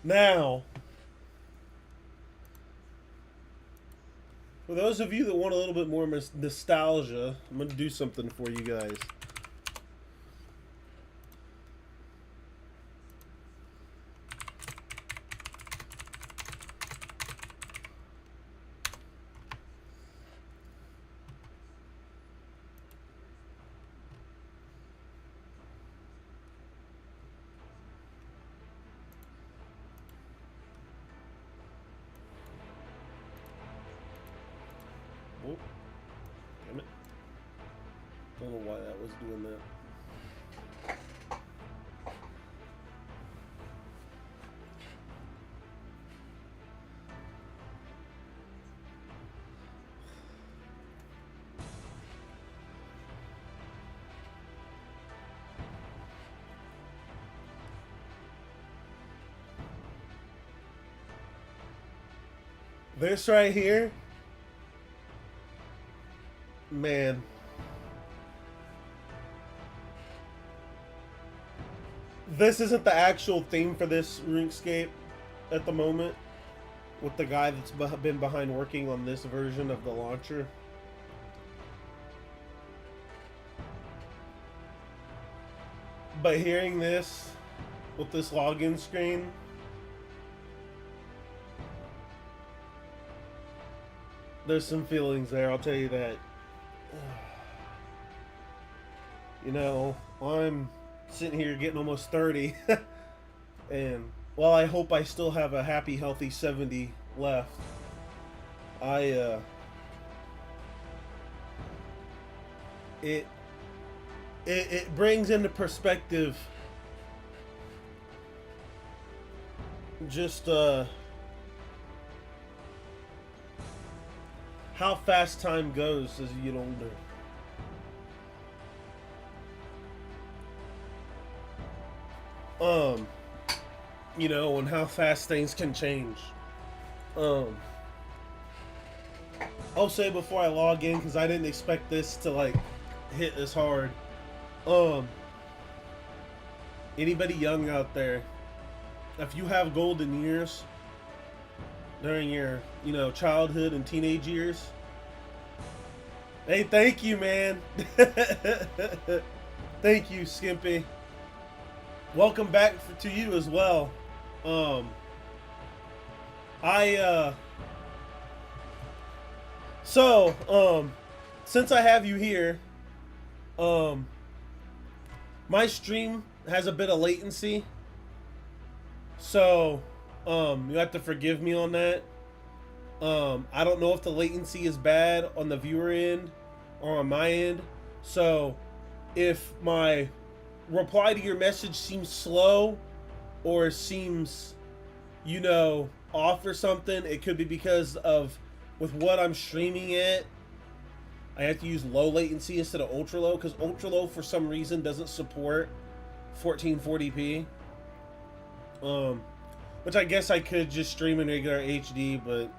Now, for those of you that want a little bit more nostalgia, I'm going to do something for you guys. Oh, damn it. Don't know why that was doing that. This right here, man. This isn't the actual theme for this Runescape at the moment, with the guy that's been behind working on this version of the launcher. But hearing this with this login screen, there's some feelings there, I'll tell you that. You know, I'm sitting here getting almost 30, and while I hope I still have a happy, healthy 70 left, I, it it brings into perspective just how fast time goes as you get older. Um, you know, and how fast things can change. Um, I'll say before I log in, because I didn't expect this to like hit as hard. Um, Anybody young out there, if you have golden years during your, you know, childhood and teenage years, hey, thank you, man. Thank you, Skimpy. Welcome back to you as well. Um, I so since I have you here, um, my stream has a bit of latency, so you have to forgive me on that. I don't know if the latency is bad on the viewer end or on my end. So if my reply to your message seems slow or seems, you know, off or something, it could be because of with what I'm streaming at. I have to use low latency instead of ultra low, because ultra low for some reason doesn't support 1440p. Which I guess I could just stream in regular HD, but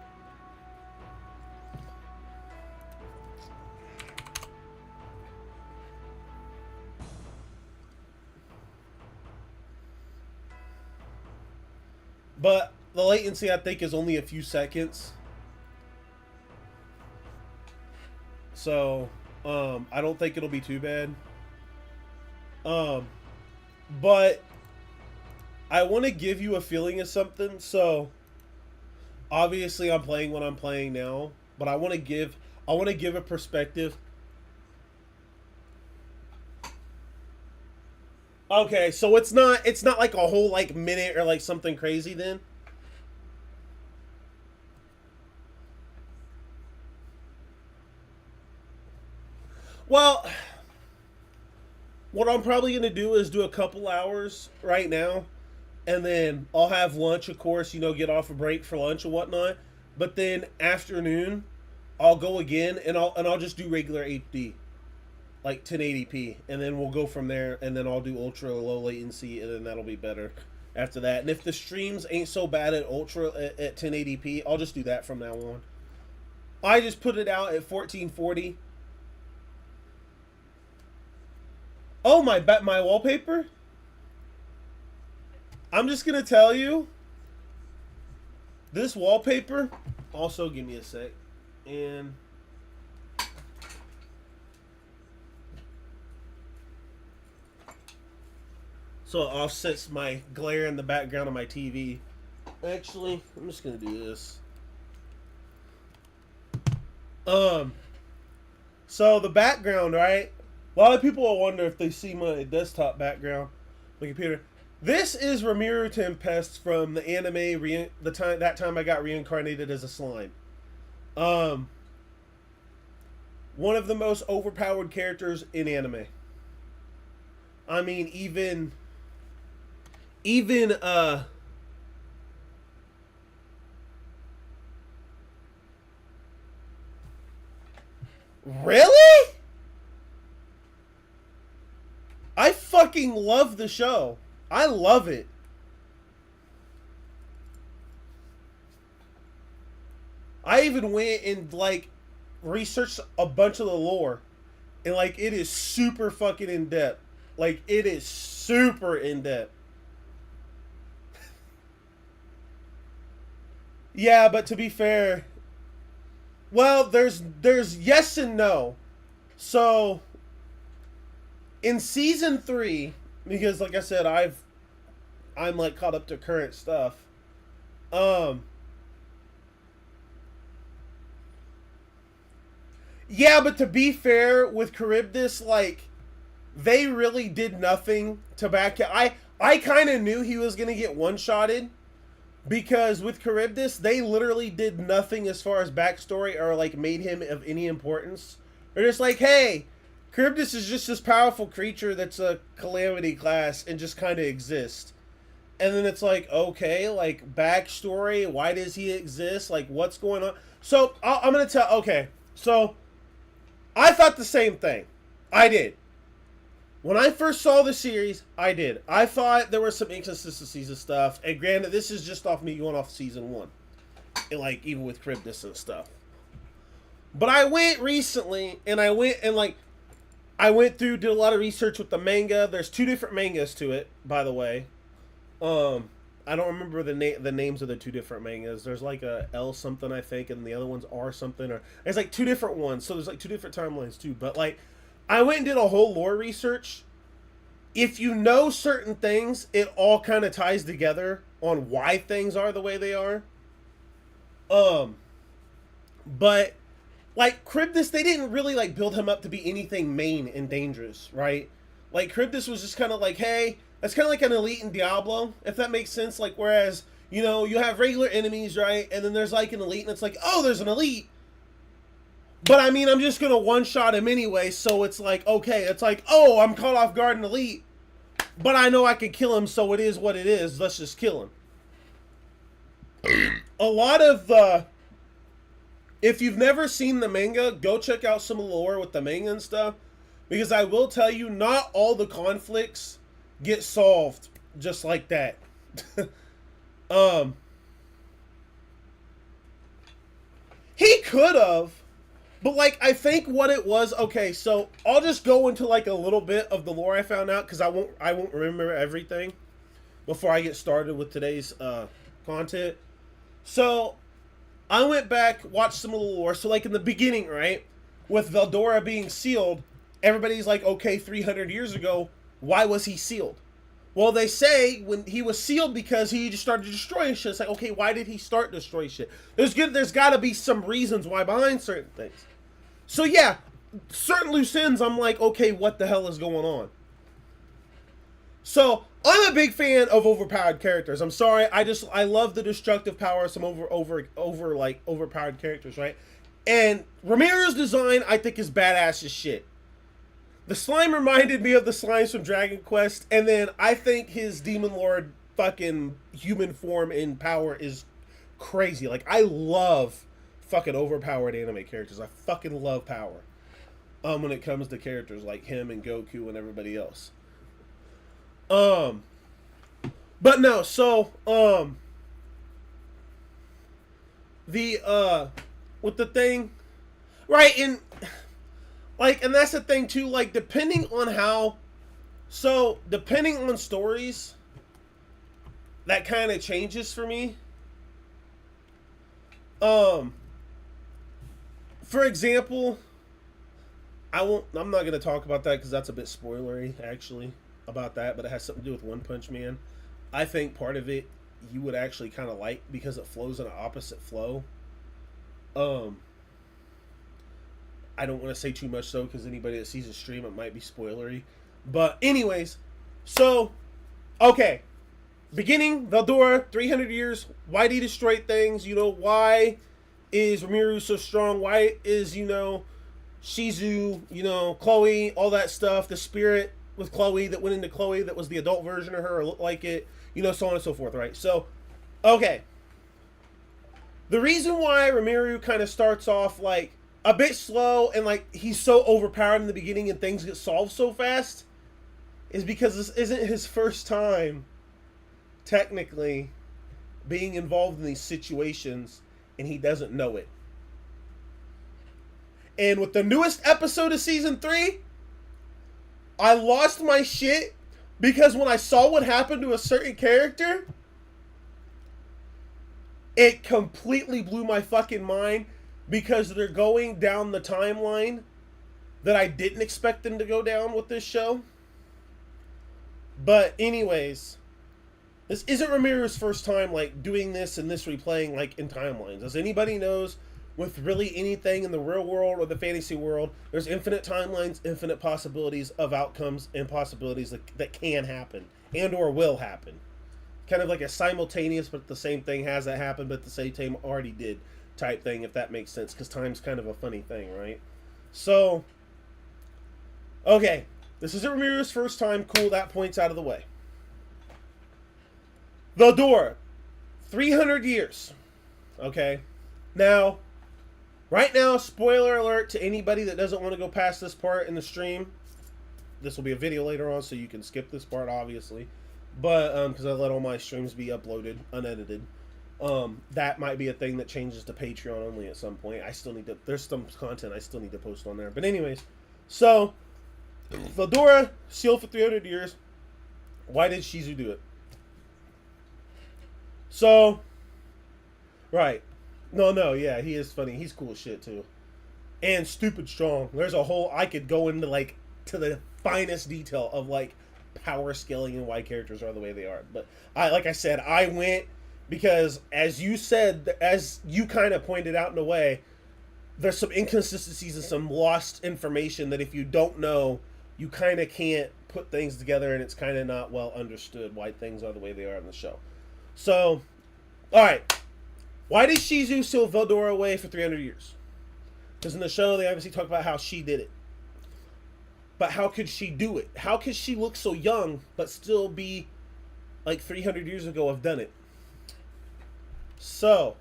the latency I think is only a few seconds. So, I don't think it'll be too bad. But I want to give you a feeling of something. So, obviously I'm playing what I'm playing now, but I want to give a perspective. Okay, so it's not like a whole like minute or like something crazy then. Well, what I'm probably going to do is do a couple hours right now, and then I'll have lunch, of course, you know, get off a break for lunch and whatnot. But then afternoon, I'll go again, and I'll just do regular HD, like 1080p, and then we'll go from there. And then I'll do ultra low latency, and then that'll be better after that. And if the streams ain't so bad at ultra at 1080p, I'll just do that from now on. I just put it out at 1440. Oh, my wallpaper. I'm just gonna tell you, This wallpaper, also give me a sec, and so it offsets my glare in the background of my TV. Actually, I'm just gonna do this. So the background, right? A lot of people will wonder if they see my desktop background, my computer. This is Ramiro Tempest from the anime. That time I got reincarnated as a slime. One of the most overpowered characters in anime. I mean, even really? I fucking love the show. I love it. I even went and like researched a bunch of the lore, and like it is super fucking in depth. Like it is super in depth. Yeah, but to be fair, well, there's yes and no. So in season 3, because like I said, I'm like caught up to current stuff. Yeah, but to be fair with Charybdis, like they really did nothing to back it. I kind of knew he was gonna get one-shotted because with Charybdis, they literally did nothing as far as backstory or like made him of any importance. They're just like, hey, Charybdis is just this powerful creature that's a calamity class and just kind of exists. And then it's like, okay, like backstory, why does he exist? Like, what's going on? So I'm gonna tell. Okay, so I thought the same thing. I did. When I first saw the series, I did. I thought there were some inconsistencies and stuff. And granted, this is just off me going off season 1. And like, even with Charybdis and stuff. But I went recently, and I went through, did a lot of research with the manga. There's 2 different mangas to it, by the way. I don't remember the names of the 2 different mangas. There's like a L something, I think, and the other one's R something. Or there's like 2 different ones, so there's like 2 different timelines too. But like, I went and did a whole lore research. If you know certain things, it all kind of ties together on why things are the way they are. But like Charybdis, they didn't really like build him up to be anything main and dangerous, right? Like Charybdis was just kind of like, hey, that's kind of like an elite in Diablo, if that makes sense. Like, whereas, you know, you have regular enemies, right? And then there's like an elite, and it's like, oh, there's an elite. But I mean, I'm just going to one-shot him anyway, so it's like, okay, it's like, oh, I'm caught off guard and elite. But I know I can kill him, so it is what it is. Let's just kill him. A lot of the... If you've never seen the manga, go check out some of the lore with the manga and stuff. Because I will tell you, not all the conflicts get solved just like that. He could have, but like I think what it was. Okay, so I'll just go into like a little bit of the lore I found out because I won't remember everything before I get started with today's content. So I went back, watched some of the lore. So like in the beginning, right, with Veldora being sealed, everybody's like, okay, 300 years ago, why was he sealed? Well, they say when he was sealed because he just started destroying shit. It's like, okay, why did he start destroying shit? There's got to be some reasons why behind certain things. So yeah, certain loose ends, I'm like, okay, what the hell is going on? So I'm a big fan of overpowered characters. I'm sorry, I love the destructive power of some overpowered characters, right? And Ramiro's design, I think, is badass as shit. The slime reminded me of the slimes from Dragon Quest, and then I think his Demon Lord fucking human form in power is crazy. Like, I love fucking overpowered anime characters. I fucking love power. When it comes to characters like him and Goku and everybody else. But no, so, with the thing, right, and... Like, and that's the thing, too, like, depending on stories, that kind of changes for me. Um, for example, I'm not gonna talk about that because that's a bit spoilery, actually, about that. But it has something to do with One Punch Man. I think part of it you would actually kind of like because it flows in an opposite flow. Um, I don't want to say too much though because anybody that sees the stream, it might be spoilery. But anyways, so okay, beginning Veldora, 300 years. Why did he destroy things? Why is Rimuru so strong? Why is Shizu, Chloe, all that stuff, the spirit with Chloe that went into Chloe that was the adult version of her or looked like it, so on and so forth, right? So, okay. The reason why Rimuru kind of starts off like a bit slow and like he's so overpowered in the beginning and things get solved so fast is because this isn't his first time technically being involved in these situations and he doesn't know it. And with the newest episode of season 3, I lost my shit because when I saw what happened to a certain character, it completely blew my fucking mind because they're going down the timeline that I didn't expect them to go down with this show. But anyways, this isn't Ramiro's first time like doing this and this replaying like in timelines. As anybody knows, with really anything in the real world or the fantasy world, there's infinite timelines, infinite possibilities of outcomes and possibilities that can happen and or will happen. Kind of like a simultaneous, but the same thing hasn't happened, but the same time already did type thing, if that makes sense, because time's kind of a funny thing, right? So, okay, this isn't Ramiro's first time. Cool, that point's out of the way. The door, 300 years. Okay, now, right now, spoiler alert to anybody that doesn't want to go past this part in the stream. This will be a video later on, so you can skip this part, obviously. But, because I let all my streams be uploaded, unedited. That might be a thing that changes to Patreon only at some point. I still need to, there's some content I still need to post on there. But anyways, so, Veldora, sealed for 300 years. Why did Shizu do it? So, right. No, yeah, he is funny. He's cool as shit, too. And stupid strong. There's a whole, I could go into, like, to the finest detail of, like, power scaling and why characters are the way they are. But, like I said, I went because, as you said, as you kind of pointed out in a way, there's some inconsistencies and some lost information that if you don't know, you kind of can't put things together and it's kind of not well understood why things are the way they are in the show. So, alright. Why did Shizu seal Veldora away for 300 years? Because in the show, they obviously talk about how she did it. But how could she do it? How could she look so young, but still be like 300 years ago have done it? So,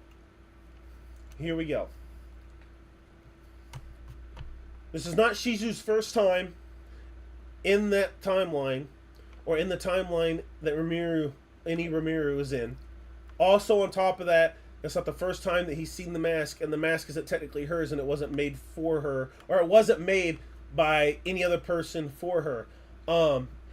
here we go. This is not Shizu's first time in that timeline, or in the timeline that Rimuru is in. Also, on top of that, it's not the first time that he's seen the mask, and the mask isn't technically hers, and it wasn't made for her, or it wasn't made by any other person for her.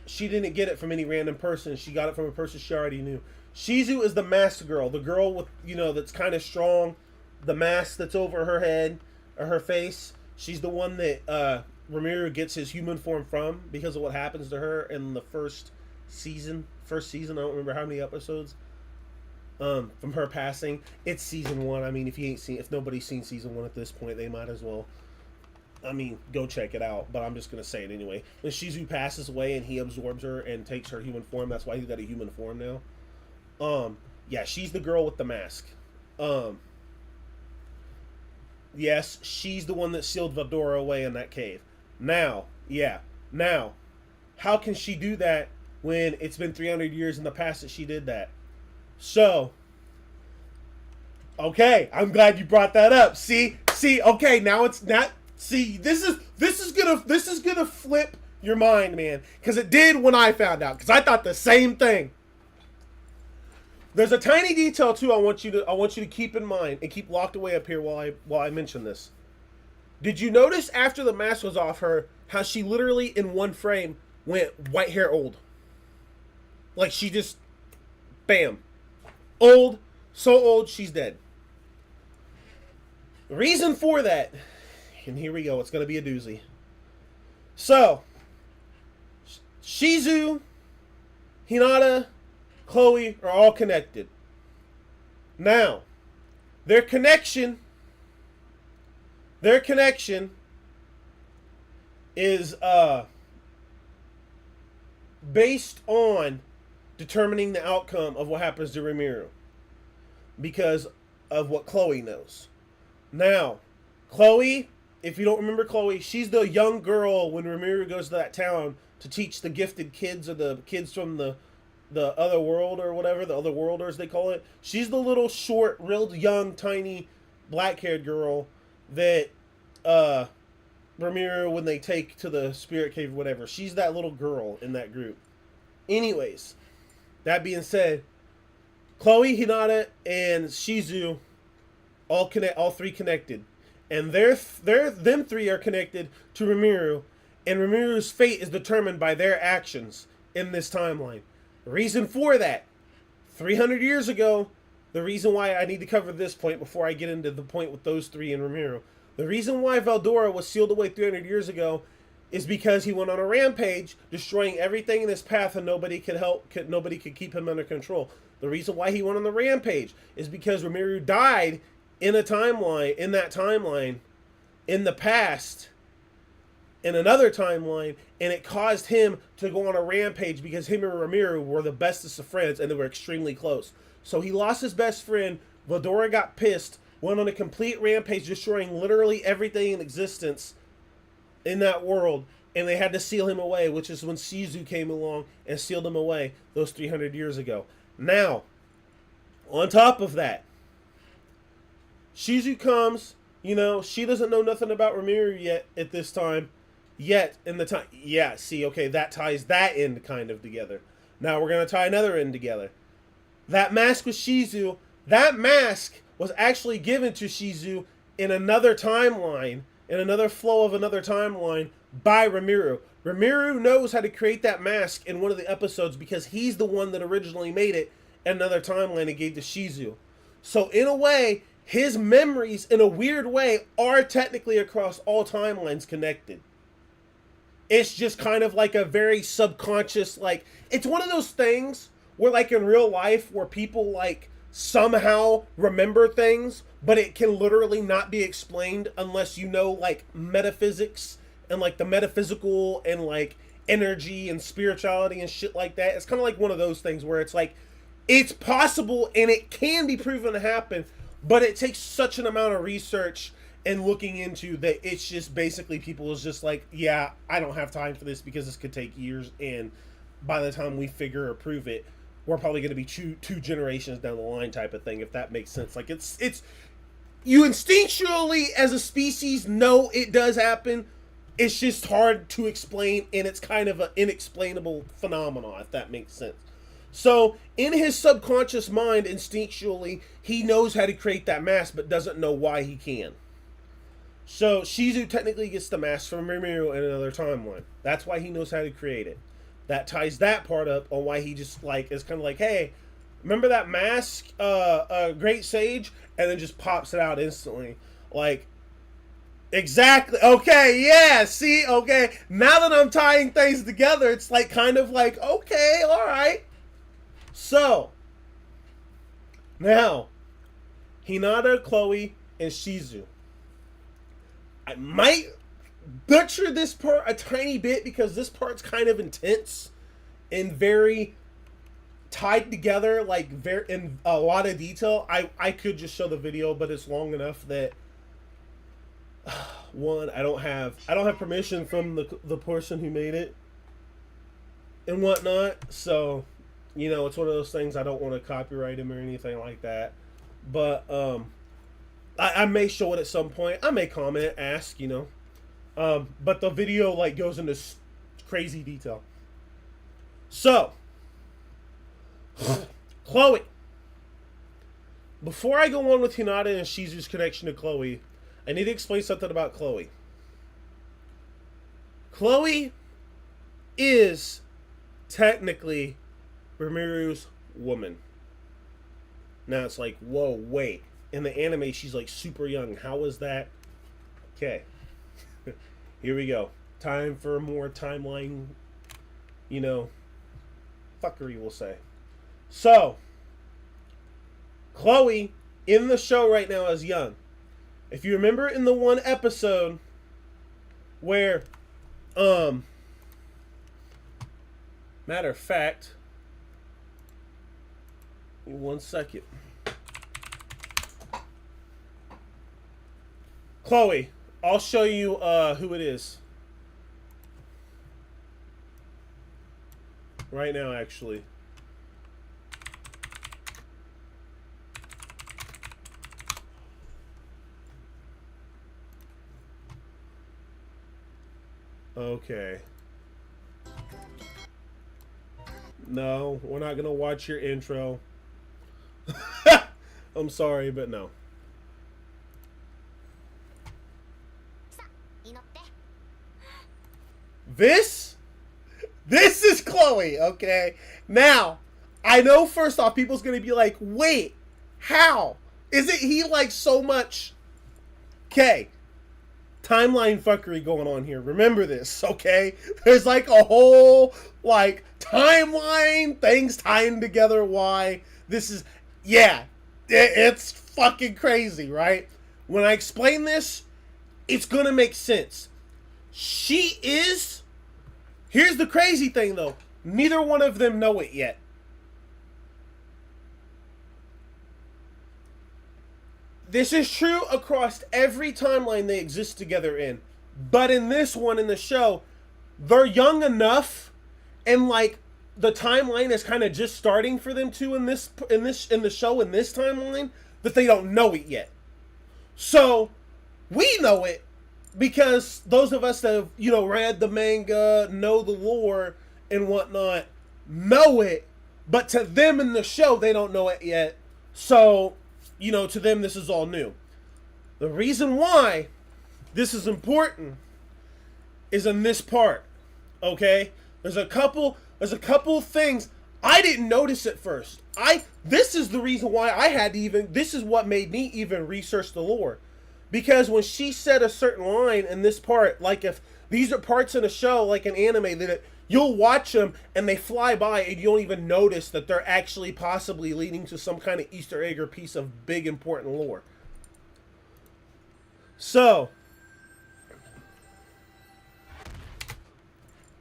She didn't get it from any random person. She got it from a person she already knew. Shizu is the masked girl, the girl with, that's kind of strong, the mask that's over her head, or her face. She's the one that Rimuru gets his human form from because of what happens to her in the first season. I don't remember how many episodes. From her passing. It's season 1. I mean, if nobody's seen season 1 at this point, they might as well. I mean, go check it out. But I'm just gonna say it anyway. When Shizu passes away and he absorbs her and takes her human form, that's why he's got a human form now. Yeah, she's the girl with the mask. Yes, she's the one that sealed Veldora away in that cave. Now, how can she do that when it's been 300 years in the past that she did that? So, okay, I'm glad you brought that up. See, okay, now it's not. See, this is gonna flip your mind, man, because it did when I found out. Because I thought the same thing. There's a tiny detail too. I want you to keep in mind and keep locked away up here while I mention this. Did you notice after the mask was off her how she literally in one frame went white hair old? Like she just, bam. Old, so old, she's dead. The reason for that, and here we go, it's going to be a doozy. So, Shizu, Hinata, Chloe are all connected. Now, their connection is based on determining the outcome of what happens to Rimuru because of what Chloe knows. Now, Chloe, if you don't remember Chloe, she's the young girl when Rimuru goes to that town to teach the gifted kids or the kids from the other world or whatever, the other worlders they call it. She's the little short, real young, tiny, black-haired girl that Rimuru, when they take to the spirit cave or whatever, she's that little girl in that group. Anyways, that being said, Chloe, Hinata, and Shizu all three connected. And them three are connected to Rimuru, and Rimuru's fate is determined by their actions in this timeline. The reason for that, 300 years ago, the reason why I need to cover this point before I get into the point with those three and Rimuru. The reason why Veldora was sealed away 300 years ago is because he went on a rampage, destroying everything in his path, and nobody could keep him under control. The reason why he went on the rampage is because Rimuru died in that timeline, in the past, in another timeline, and it caused him to go on a rampage because him and Rimuru were the bestest of friends, and they were extremely close. So he lost his best friend. Veldora got pissed, went on a complete rampage, destroying literally everything in existence in that world, and they had to seal him away, which is when Shizu came along and sealed him away those 300 years ago. Now, on top of that, Shizu comes, she doesn't know nothing about Rimuru yet at this time. That ties that end kind of together. Now we're going to tie another end together. That mask with Shizu, that mask was actually given to Shizu in another timeline, in another flow of another timeline by Rimuru. Rimuru knows how to create that mask in one of the episodes because he's the one that originally made it in another timeline and gave to Shizu. So in a way, his memories, in a weird way, are technically across all timelines connected. It's just kind of like a very subconscious, it's one of those things where, in real life, where people, somehow remember things, but it can literally not be explained unless you know, metaphysics and, the metaphysical and, energy and spirituality and shit like that. It's kind of like one of those things where it's it's possible and it can be proven to happen, but it takes such an amount of research and looking into that it's just basically people is just I don't have time for this because this could take years, and by the time we figure or prove it, we're probably going to be two generations down the line type of thing, if that makes sense. It's you instinctually as a species know it does happen. It's just hard to explain, and it's kind of an inexplainable phenomenon, if that makes sense. So, in his subconscious mind, instinctually, he knows how to create that mask, but doesn't know why he can. So, Shizu technically gets the mask from Rimuru in another timeline. That's why he knows how to create it. That ties that part up on why he just, is kind of hey, remember that mask, Great Sage? And then just pops it out instantly. Exactly. Okay, yeah, see, okay. Now that I'm tying things together, it's okay, all right. So, now, Hinata, Chloe, and Shizu. I might butcher this part a tiny bit because this part's kind of intense and very tied together, in a lot of detail. I could just show the video, but it's long enough that one, I don't have permission from the person who made it and whatnot, so it's one of those things. I don't want to copyright him or anything like that, but I may show it at some point. I may comment, ask, but the video goes into crazy detail. So, Chloe. Before I go on with Hinata and Shizu's connection to Chloe, I need to explain something about Chloe. Chloe is technically Rimuru's woman. Now it's whoa, wait. in the anime she's like super young. How is that? Okay. Here we go. Time for more timeline, you know, fuckery, we'll say. So, Chloe in the show right now is young. If you remember in the one episode where, matter of fact, 1 second. Chloe, I'll show you who it is. Right now, actually. Okay. No, we're not gonna watch your intro. I'm sorry, but no. This is Chloe, okay? Now, I know first off, people's gonna be like, wait, how? Isn't he like so much? Okay. Timeline fuckery going on here. Remember this, okay? There's like a whole, like, timeline, things tying together, why. This is, yeah, it's fucking crazy, right? When I explain this, it's gonna make sense. She is, here's the crazy thing though, neither one of them know it yet. This is true across every timeline they exist together in. But in this one, in the show, they're young enough, and like the timeline is kind of just starting for them too in the show, in this timeline, that they don't know it yet. So we know it because those of us that have, you know, read the manga, know the lore and whatnot, know it. But to them in the show, they don't know it yet. So, you know, to them, this is all new. The reason why this is important is in this part, okay? There's a couple things I didn't notice at first. This is the reason why I had to even, this is what made me even research the lore. Because when she said a certain line in this part, like if these are parts in a show, like an anime, that you'll watch them and they fly by and you don't even notice that they're actually possibly leading to some kind of Easter egg or piece of big important lore. So,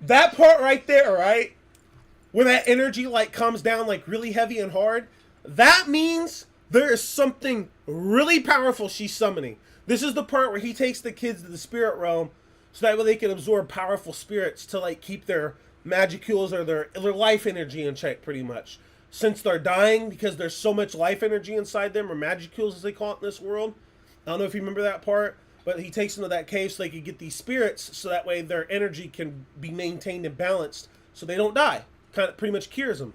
that part right there, right? Where that energy like comes down like really heavy and hard, that means there is something really powerful she's summoning. This is the part where he takes the kids to the spirit realm so that way they can absorb powerful spirits to like keep their magicules or their life energy in check, pretty much. Since they're dying because there's so much life energy inside them, or magicules as they call it in this world. I don't know if you remember that part, but he takes them to that cave so they can get these spirits so that way their energy can be maintained and balanced so they don't die. Kind of pretty much cures them.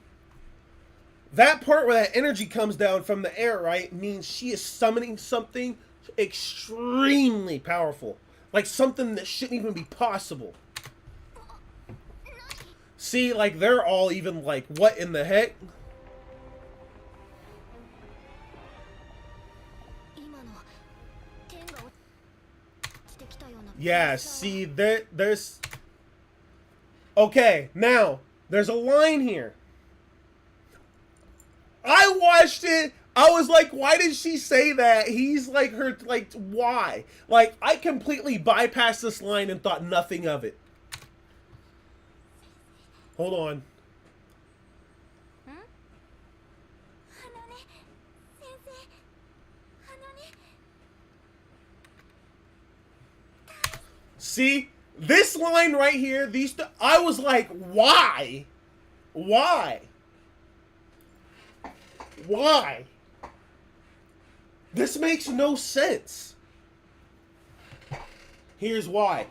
That part where that energy comes down from the air, right, means she is summoning something extremely powerful. Like something that shouldn't even be possible. See, like they're all even like, what in the heck? Yeah, see, there's... Okay, now, there's a line here. I watched it. I was like, why did she say that? He's like her, like, why? Like, I completely bypassed this line and thought nothing of it. Hold on. See, this line right here, I was like, why? Why? Why? This makes no sense. Here's why.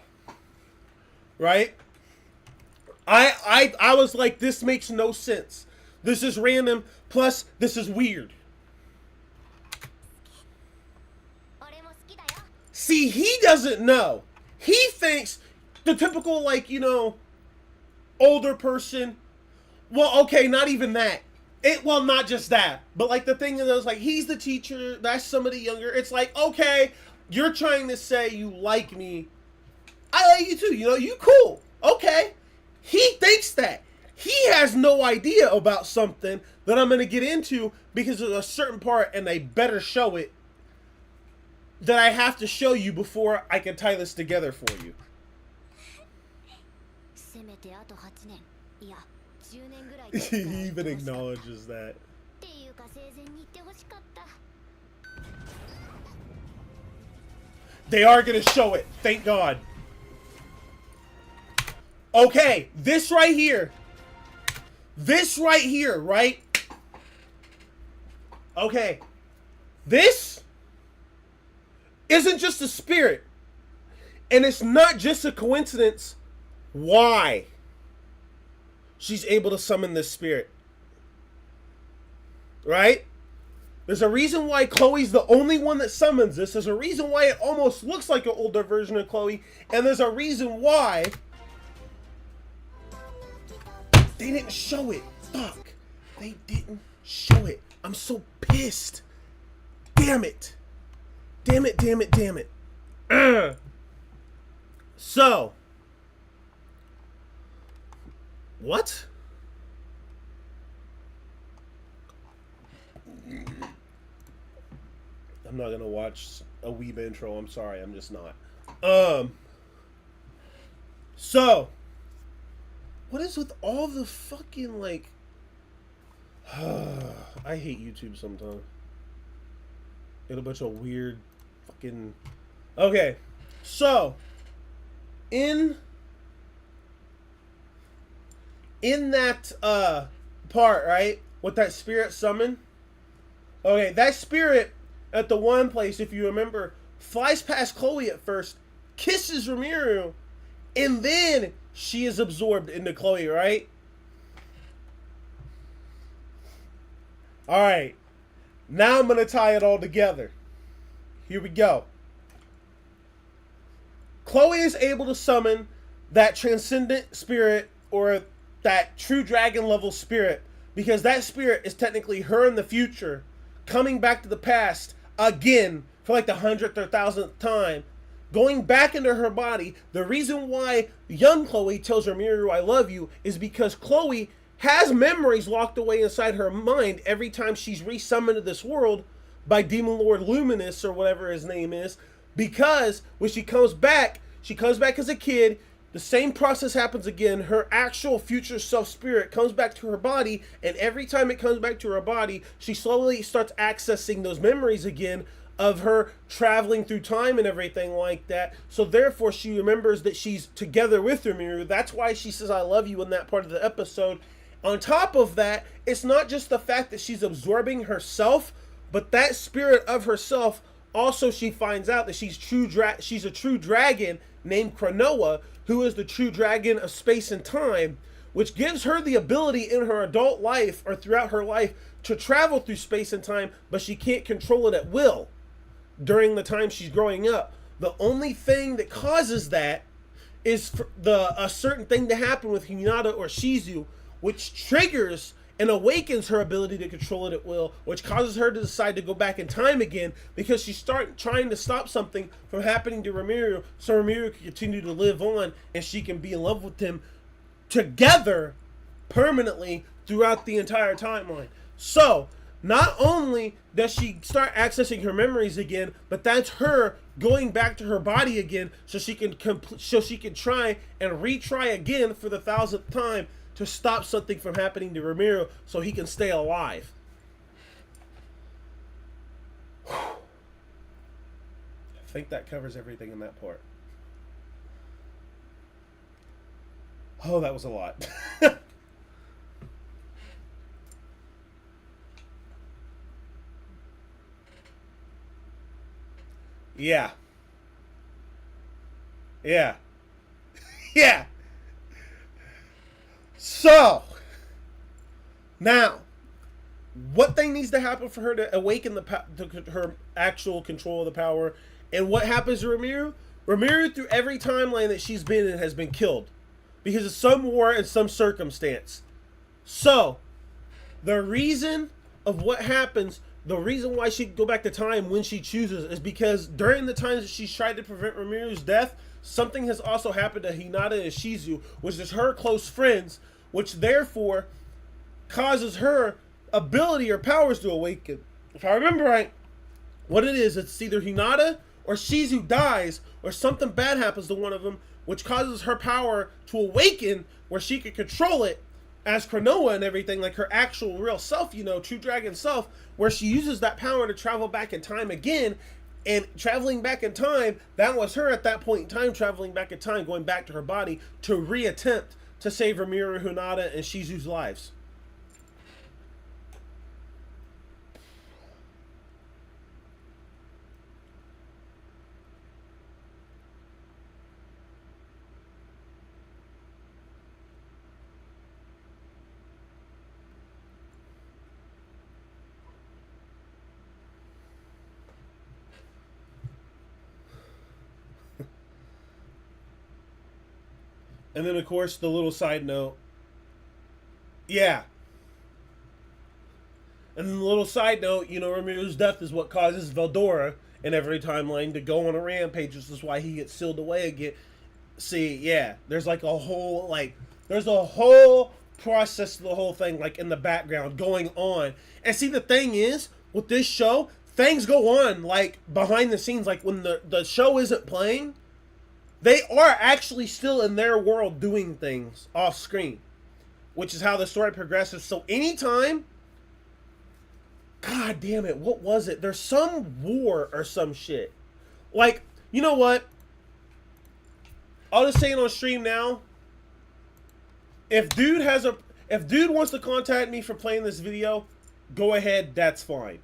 Right? I was like, this makes no sense. This is random, plus this is weird. See, he doesn't know. He thinks the typical, like, you know, older person. Well, okay, not even that. Well, not just that, but like the thing is, like, he's the teacher, that's somebody younger. It's like, okay, you're trying to say you like me. I like you too. You know, you cool. Okay. He thinks that. He has no idea about something that I'm going to get into because of a certain part, and they better show it, that I have to show you before I can tie this together for you. He even acknowledges that. They are going to show it. Thank God. Okay, this right here. This right here, right? Okay. This isn't just a spirit. And it's not just a coincidence why she's able to summon this spirit. Right? There's a reason why Chloe's the only one that summons this. There's a reason why it almost looks like an older version of Chloe. And there's a reason why they didn't show it. Fuck. They didn't show it. I'm so pissed. Damn it. Damn it, damn it, damn it. So. What? I'm not gonna watch a Weeb intro. I'm sorry. I'm just not. So. What is with all the fucking, like... I hate YouTube sometimes. Get a bunch of weird fucking... Okay. So. In that, part, right? With that spirit summon. Okay, that spirit at the one place, if you remember, flies past Chloe at first, kisses Rimuru, and then she is absorbed into Chloe, right? Alright. Now I'm going to tie it all together. Here we go. Chloe is able to summon that transcendent spirit, or that true dragon level spirit, because that spirit is technically her in the future, coming back to the past again for like the 100th or 1000th time, going back into her body. The reason why young Chloe tells Rimuru I love you is because Chloe has memories locked away inside her mind every time she's resummoned to this world by Demon Lord Luminous, or whatever his name is, because when she comes back as a kid. The same process happens again. Her actual future self spirit comes back to her body, and every time it comes back to her body, she slowly starts accessing those memories again of her traveling through time and everything like that. So therefore, she remembers that she's together with Rimuru. That's why she says I love you in that part of the episode. On top of that, it's not just the fact that she's absorbing herself, but that spirit of herself, also she finds out that she's a true dragon named Cronoa, who is the true dragon of space and time, which gives her the ability in her adult life, or throughout her life, to travel through space and time, but she can't control it at will during the time she's growing up. The only thing that causes that is for a certain thing to happen with Hinata or Shizu, which triggers and awakens her ability to control it at will, which causes her to decide to go back in time again, because she's trying to stop something from happening to Rimuru, so Rimuru can continue to live on, and she can be in love with him together permanently throughout the entire timeline. So, not only does she start accessing her memories again, but that's her going back to her body again, so she can try and retry again for the 1000th time to stop something from happening to Rimuru, so he can stay alive. I think that covers everything in that part. Oh, that was a lot. Yeah. Yeah. Yeah. So, now, what thing needs to happen for her to awaken her actual control of the power? And what happens to Rimuru? Rimuru, through every timeline that she's been in, has been killed because of some war and some circumstance. So, The reason of what happens, the reason why she go back to time when she chooses is because during the times that she's tried to prevent Ramiro's death, something has also happened to Hinata and Shizu, which is her close friends, which therefore causes her ability or powers to awaken. If I remember right, what it is, it's either Hinata or Shizu dies, or something bad happens to one of them, which causes her power to awaken, where she can control it as Cronoa and everything, like her actual real self, you know, true dragon self, where she uses that power to travel back in time again. And traveling back in time, that was her at that point in time, traveling back in time, going back to her body to reattempt to save Rimuru, Hinata, and Shizu's lives. And then, of course, the little side note. Yeah. And then the little side note, you know, Ramiro's death is what causes Veldora in every timeline to go on a rampage. This is why he gets sealed away again. See, yeah. There's like a whole, there's a whole process to the whole thing, like, in the background going on. And see, the thing is, with this show, things go on, like, behind the scenes. Like, when the show isn't playing, they are actually still in their world doing things off screen, which is how the story progresses. So anytime, God damn it, what was it? There's some war or some shit. Like, you know what? I'll just say it on stream now. If dude wants to contact me for playing this video, go ahead, that's fine.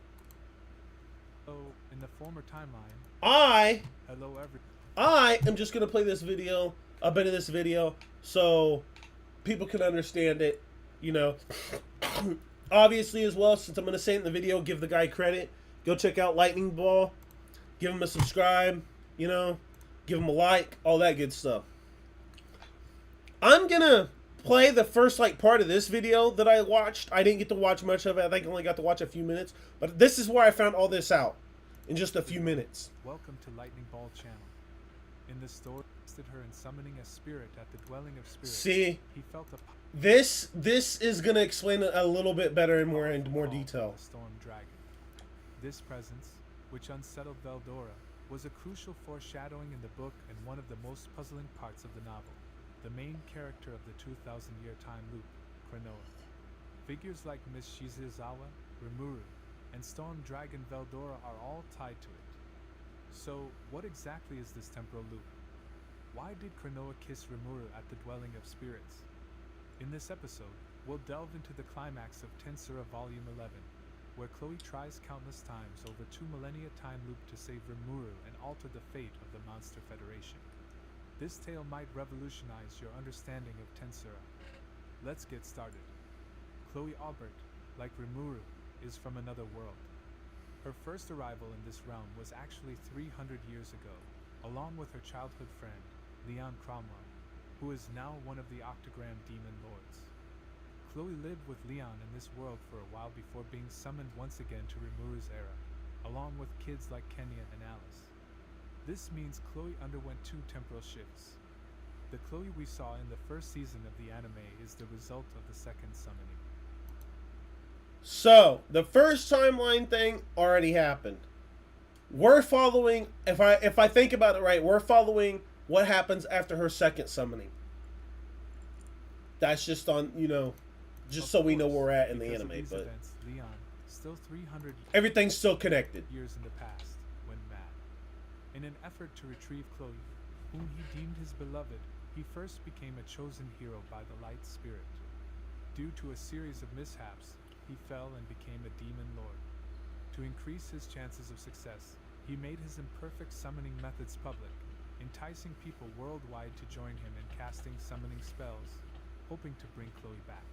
So, in the former timeline, Hello, everyone. I am just going to play this video, a bit of this video, so people can understand it, you know. Obviously, as well, since I'm going to say it in the video, give the guy credit. Go check out Lightning Ball. Give him a subscribe, you know. Give him a like, all that good stuff. I'm going to play the first, part of this video that I watched. I didn't get to watch much of it. I think I only got to watch a few minutes. But this is where I found all this out in just a few minutes. Welcome to Lightning Ball channel. In the story, her in summoning a spirit at the dwelling of spirits. See, he felt this is gonna explain it a little bit better and more detail. Storm dragon. This presence, which unsettled Veldora, was a crucial foreshadowing in the book and one of the most puzzling parts of the novel. The main character of the 2,000-year time loop, Cronoa. Figures like Miss Shizuzawa, Rimuru, and Storm Dragon Veldora are all tied to it. So, what exactly is this temporal loop? Why did Cronoa kiss Rimuru at the dwelling of spirits? In this episode, we'll delve into the climax of Tensura Volume 11, where Chloe tries countless times over 2 millennia time loop to save Rimuru and alter the fate of the Monster Federation. This tale might revolutionize your understanding of Tensura. Let's get started. Chloe Aubert, like Rimuru, is from another world. Her first arrival in this realm was actually 300 years ago, along with her childhood friend, Leon Cromwell, who is now one of the Octagram Demon Lords. Chloe lived with Leon in this world for a while before being summoned once again to Rimuru's era, along with kids like Kenya and Alice. This means Chloe underwent 2 temporal shifts. The Chloe we saw in the first season of the anime is the result of the second summoning. So, the first timeline thing already happened. We're following, if I think about it right, we're following what happens after her second summoning. That's just on, you know, just so we know where we're at in the anime. But events, Leon, still 300 everything's still connected. Years in the past, went mad. In an effort to retrieve Chloe, whom he deemed his beloved, he first became a chosen hero by the Light Spirit. Due to a series of mishaps, he fell and became a demon lord. To increase his chances of success, he made his imperfect summoning methods public, enticing people worldwide to join him in casting summoning spells, hoping to bring Chloe back.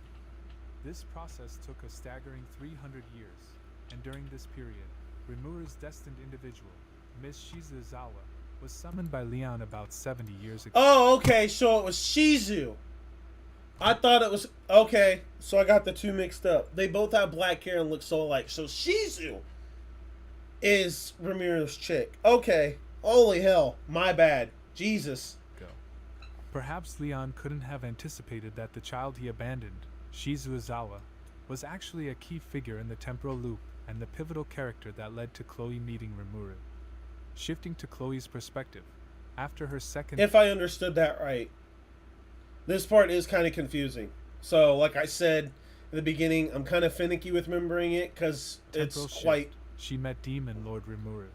This process took a staggering 300 years, and during this period, Rimuru's destined individual, Miss Shizuzawa, was summoned by Leon about 70 years ago. Oh, okay, so it was Shizu. I thought it was okay. So I got the two mixed up. They both have black hair and look so alike. So Shizu is Ramirez's chick. Okay. Holy hell. My bad. Jesus. Go. Perhaps Leon couldn't have anticipated that the child he abandoned, Shizu Izawa, was actually a key figure in the temporal loop and the pivotal character that led to Chloe meeting Rimuru. Shifting to Chloe's perspective, after her second... If I understood that right. This part is kind of confusing. So, like I said in the beginning, I'm kind of finicky with remembering it because it's quite... She met Demon Lord Rimuru.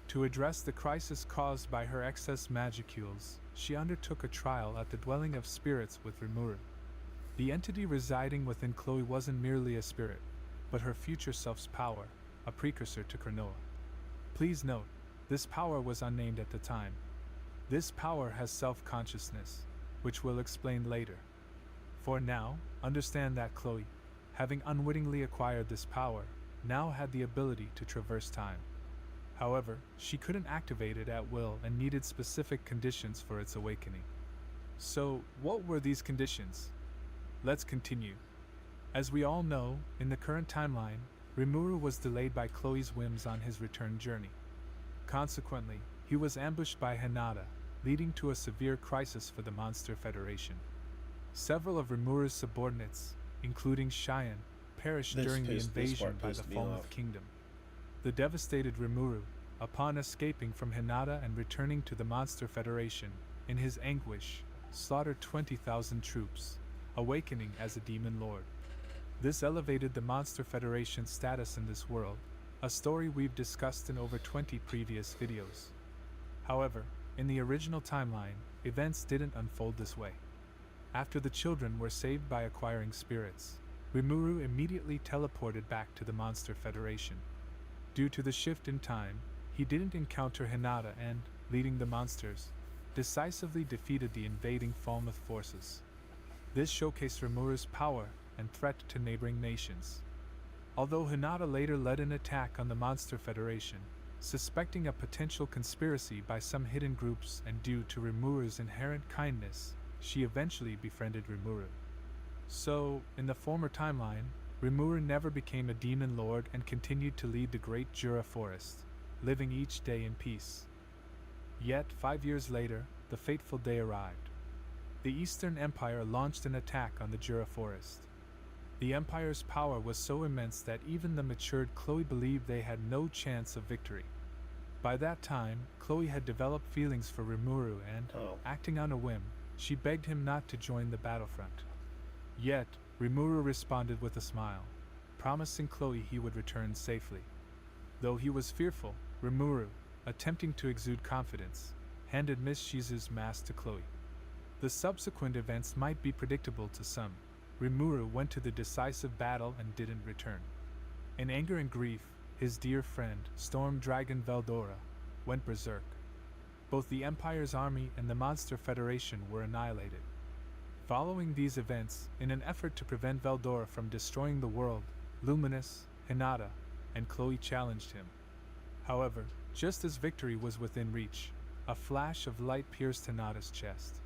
To address the crisis caused by her excess magicules, she undertook a trial at the dwelling of spirits with Rimuru. The entity residing within Chloe wasn't merely a spirit, but her future self's power, a precursor to Cronoa. Please note, this power was unnamed at the time. This power has self-consciousness, which we'll explain later. For now, understand that Chloe, having unwittingly acquired this power, now had the ability to traverse time. However, she couldn't activate it at will and needed specific conditions for its awakening. So, what were these conditions? Let's continue. As we all know, in the current timeline, Rimuru was delayed by Chloe's whims on his return journey. Consequently, he was ambushed by Hinata, leading to a severe crisis for the Monster Federation. Several of Rimuru's subordinates, including Cheyenne, perished during the invasion by the Fallen Kingdom. The devastated Rimuru, upon escaping from Hinata and returning to the Monster Federation, in his anguish, slaughtered 20,000 troops, awakening as a demon lord. This elevated the Monster Federation's status in this world, a story we've discussed in over 20 previous videos. However, in the original timeline, events didn't unfold this way. After the children were saved by acquiring spirits, Rimuru immediately teleported back to the Monster Federation. Due to the shift in time, he didn't encounter Hinata and, leading the monsters, decisively defeated the invading Falmouth forces. This showcased Rimuru's power and threat to neighboring nations. Although Hinata later led an attack on the Monster Federation, suspecting a potential conspiracy by some hidden groups and due to Rimuru's inherent kindness, she eventually befriended Rimuru. So, in the former timeline, Rimuru never became a demon lord and continued to lead the Great Jura Forest, living each day in peace. Yet, 5 years later, the fateful day arrived. The Eastern Empire launched an attack on the Jura Forest. The Empire's power was so immense that even the matured Chloe believed they had no chance of victory. By that time, Chloe had developed feelings for Rimuru and, acting on a whim, she begged him not to join the battlefront. Yet, Rimuru responded with a smile, promising Chloe he would return safely. Though he was fearful, Rimuru, attempting to exude confidence, handed Miss Shizu's mask to Chloe. The subsequent events might be predictable to some. Rimuru went to the decisive battle and didn't return. In anger and grief, his dear friend, Storm Dragon Veldora, went berserk. Both the Empire's army and the Monster Federation were annihilated. Following these events, in an effort to prevent Veldora from destroying the world, Luminous, Hinata, and Chloe challenged him. However, just as victory was within reach, a flash of light pierced Hinata's chest.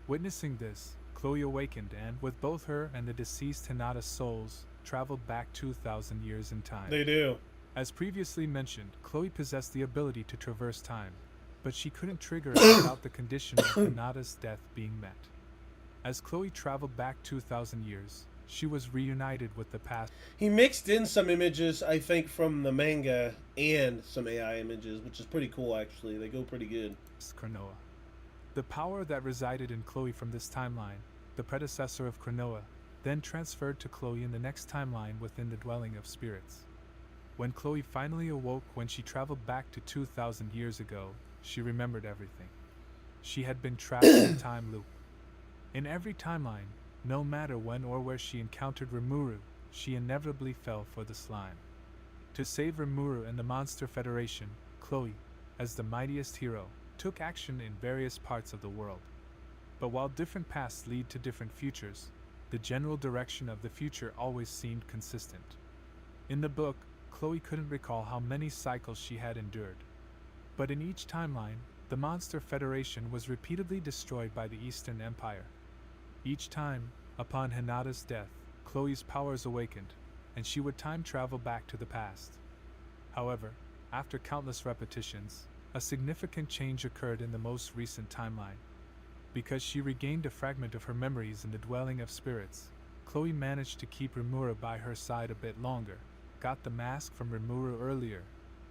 Witnessing this, Chloe awakened and, with both her and the deceased Hinata's souls, traveled back 2,000 years in time. They do. As previously mentioned, Chloe possessed the ability to traverse time, but she couldn't trigger it without the condition of Hinata's death being met. As Chloe traveled back 2,000 years, she was reunited with the past. He mixed in some images, I think, from the manga and some AI images, which is pretty cool, actually. They go pretty good. Cronoa. The power that resided in Chloe from this timeline, the predecessor of Cronoa, then transferred to Chloe in the next timeline within the dwelling of spirits. When Chloe finally awoke when she traveled back to 2,000 years ago, she remembered everything. She had been trapped in a time loop. In every timeline, no matter when or where she encountered Rimuru, she inevitably fell for the slime. To save Rimuru and the Monster Federation, Chloe, as the mightiest hero, took action in various parts of the world. But while different paths lead to different futures, the general direction of the future always seemed consistent. In the book, Chloe couldn't recall how many cycles she had endured. But in each timeline, the Monster Federation was repeatedly destroyed by the Eastern Empire. Each time, Upon Hinata's death, Chloe's powers awakened, and she would time travel back to the past. However, after countless repetitions, a significant change occurred in the most recent timeline. Because she regained a fragment of her memories in the dwelling of spirits, Chloe managed to keep Rimuru by her side a bit longer, got the mask from Rimuru earlier,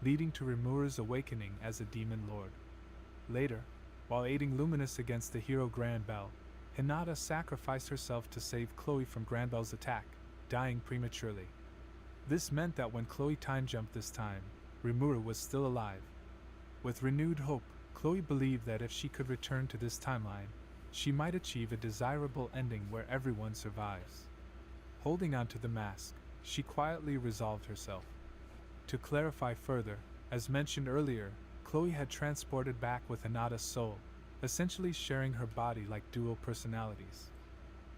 leading to Rimuru's awakening as a demon lord. Later, while aiding Luminous against the hero Granbell, Hinata sacrificed herself to save Chloe from Granbell's attack, dying prematurely. This meant that when Chloe time jumped this time, Rimuru was still alive. With renewed hope, Chloe believed that if she could return to this timeline, she might achieve a desirable ending where everyone survives. Holding onto the mask, she quietly resolved herself. To clarify further, as mentioned earlier, Chloe had transported back with Hinata's soul, essentially sharing her body like dual personalities.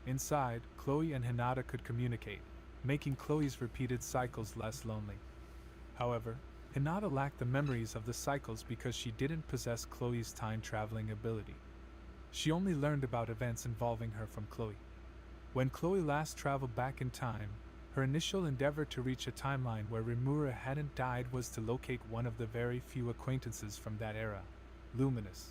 Inside, Chloe and Hinata could communicate, making Chloe's repeated cycles less lonely. However, Hinata lacked the memories of the cycles because she didn't possess Chloe's time-traveling ability. She only learned about events involving her from Chloe. When Chloe last traveled back in time, her initial endeavor to reach a timeline where Rimuru hadn't died was to locate one of the very few acquaintances from that era, Luminous.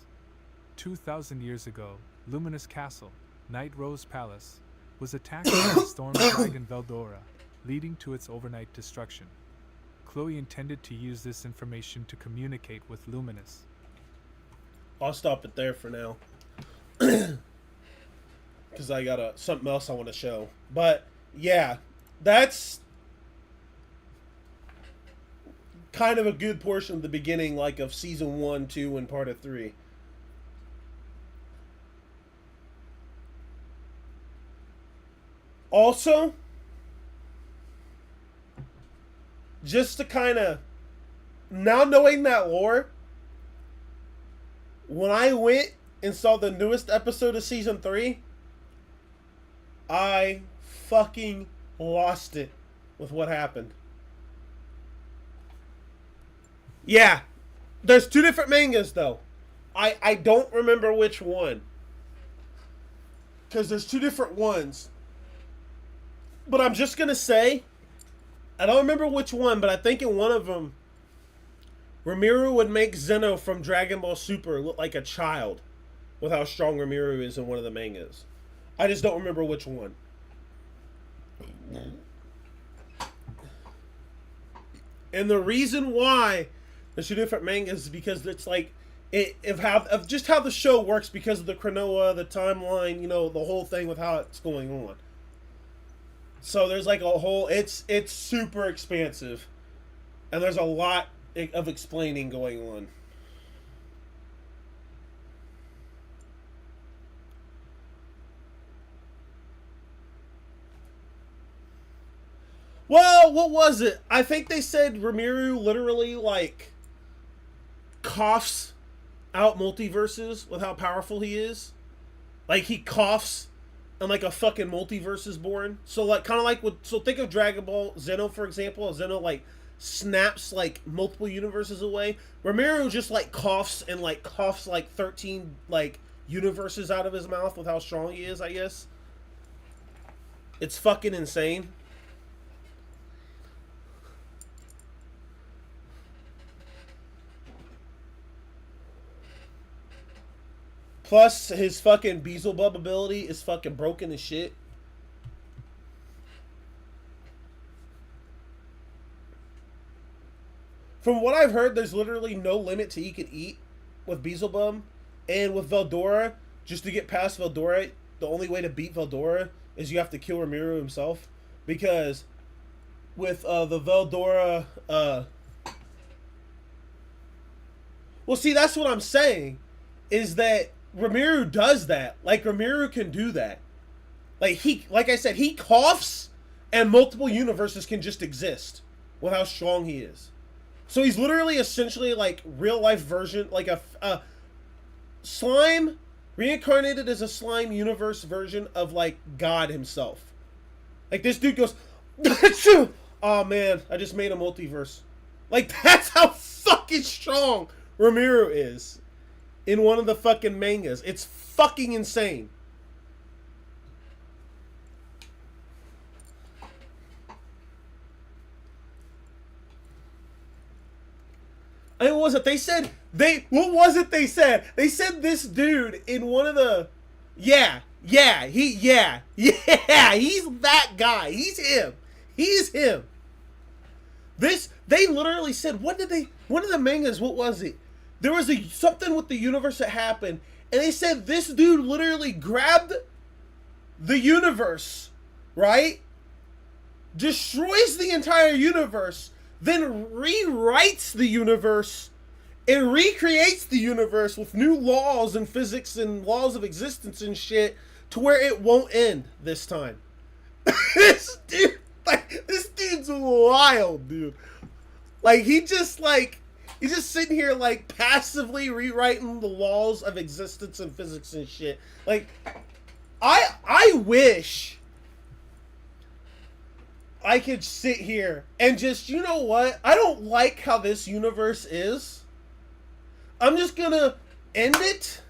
2,000 years ago, Luminous Castle, Night Rose Palace, was attacked by the storm dragon Veldora, leading to its overnight destruction. Chloe intended to use this information to communicate with Luminous. I'll stop it there for now. Because I got something else I want to show. But, yeah, that's kind of a good portion of the beginning, like, of Season 1, 2, and Part of 3. Also, just to kind of, now knowing that lore, when I went and saw the newest episode of Season 3, I fucking lost it with what happened. Yeah, there's two different mangas, though. I don't remember which one. Because there's two different ones. But I'm just going to say, I don't remember which one, but I think in one of them, Rimuru would make Zeno from Dragon Ball Super look like a child with how strong Rimuru is in one of the mangas. I just don't remember which one. And the reason why there's two different mangas is because it's like, of just how the show works because of the Chronoa, the timeline, you know, the whole thing with how it's going on. So there's like a whole, it's super expansive. And there's a lot of explaining going on. Well, what was it? I think they said Rimuru literally, like, coughs out multiverses with how powerful he is. Like, he coughs and, like, a fucking multiverse is born. So, like, kind of like, so think of Dragon Ball Zeno, for example. Zeno, like, snaps, like, multiple universes away. Rimuru just, like, coughs, like, 13, like, universes out of his mouth with how strong he is, I guess. It's fucking insane. Plus, his fucking Beelzebub ability is fucking broken as shit. From what I've heard, there's literally no limit to he can eat with Beelzebub. And with Veldora, just to get past Veldora, the only way to beat Veldora is you have to kill Rimuru himself. Because with the Veldora... Well, see, that's what I'm saying. Is that Rimuru does that. Like, Rimuru can do that. Like I said, he coughs and multiple universes can just exist with how strong he is. So he's literally essentially like real life version, like a slime reincarnated as a slime universe version of like God himself. Like this dude goes, oh man, I just made a multiverse. Like that's how fucking strong Rimuru is. In one of the fucking mangas. It's fucking insane. I mean, what was it? They said what was it they said? They said this dude in one of the yeah, he's that guy. He's him. This they literally said one of the mangas, what was it? There was something with the universe that happened, and they said this dude literally grabbed the universe, right? Destroys the entire universe, then rewrites the universe and recreates the universe with new laws and physics and laws of existence and shit to where it won't end this time. This dude's wild, dude. Like, he's just sitting here, like, passively rewriting the laws of existence and physics and shit. Like, I wish I could sit here and just, you know what? I don't like how this universe is. I'm just gonna end it.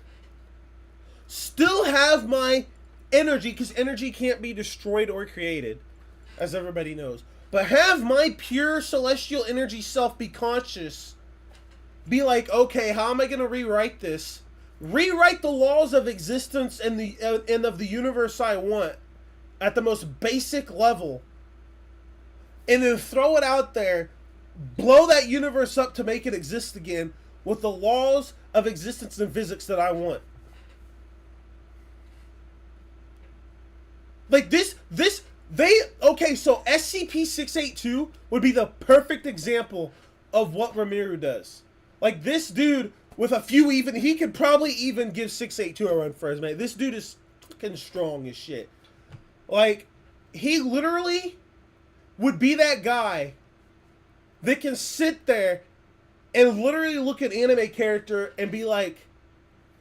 Still have my energy, because energy can't be destroyed or created, as everybody knows. But have my pure celestial energy self be conscious. Be like, okay, how am I gonna rewrite this? Rewrite the laws of existence and of the universe I want at the most basic level. And then throw it out there, blow that universe up to make it exist again with the laws of existence and physics that I want. Like okay, so SCP-682 would be the perfect example of what Rimuru does. Like, this dude, with a few he could probably even give 682 a run for his mate. This dude is fucking strong as shit. Like, he literally would be that guy that can sit there and literally look at an anime character and be like,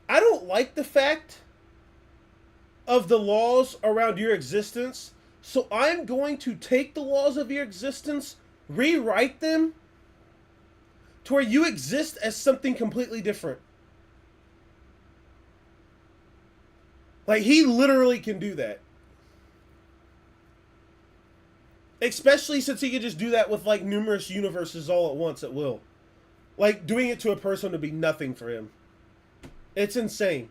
I don't like the fact of the laws around your existence, so I'm going to take the laws of your existence, rewrite them to where you exist as something completely different. Like, he literally can do that. Especially since he could just do that with, like, numerous universes all at once at will. Like, doing it to a person would be nothing for him. It's insane.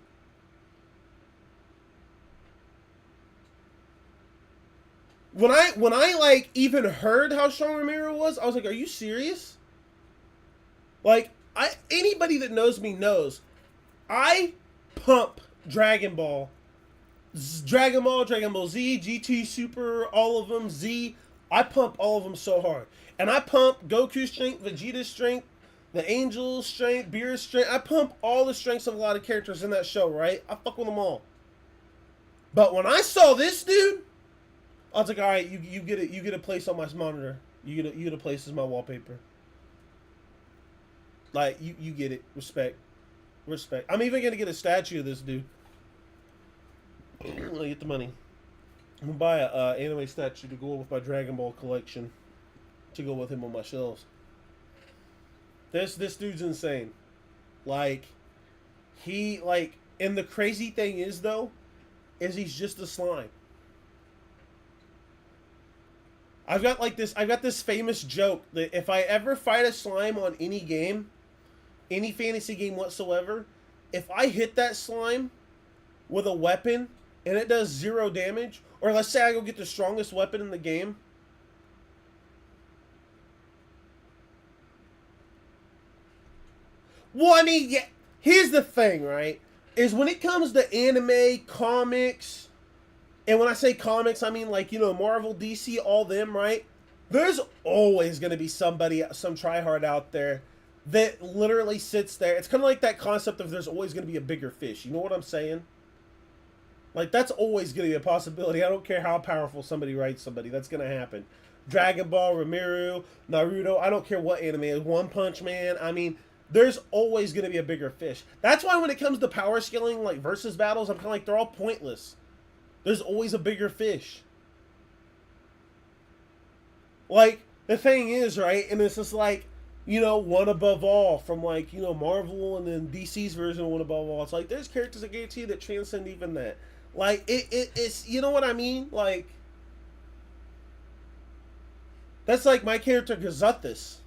When I like, even heard how strong Rimuru was, I was like, are you serious? Like, anybody that knows me knows, I pump Dragon Ball, Dragon Ball Z, GT Super, all of them, Z. I pump all of them so hard. And I pump Goku's strength, Vegeta's strength, the Angel's strength, Beerus' strength. I pump all the strengths of a lot of characters in that show, right? I fuck with them all. But when I saw this dude, I was like, all right, you get a place on my monitor. You get a place as my wallpaper. Like, you get it. Respect. I'm even gonna get a statue of this dude. Let me get the money. I'm gonna buy a anime statue to go with my Dragon Ball collection to go with him on my shelves. This dude's insane. Like, and the crazy thing is though, is he's just a slime. I've got this famous joke that if I ever fight a slime on any game, any fantasy game whatsoever, if I hit that slime with a weapon and it does 0 damage, or let's say I go get the strongest weapon in the game, well, I mean, yeah, here's the thing, right? Is when it comes to anime, comics, and when I say comics, I mean, like, you know, Marvel, DC, all them, right? There's always going to be somebody, some tryhard out there that literally sits there. It's kind of like that concept of there's always going to be a bigger fish. You know what I'm saying? Like, that's always going to be a possibility. I don't care how powerful somebody writes somebody. That's going to happen. Dragon Ball, Rimuru, Naruto, I don't care what anime is. One Punch Man, I mean, there's always going to be a bigger fish. That's why when it comes to power scaling, like, versus battles, I'm kind of like, they're all pointless. There's always a bigger fish. Like, the thing is, right, and it's just like, you know, one above all from, like, you know, Marvel and then DC's version of one above all. It's like, there's characters I guarantee that transcend even that. Like, it's, you know what I mean? Like, that's like my character Gazuthis.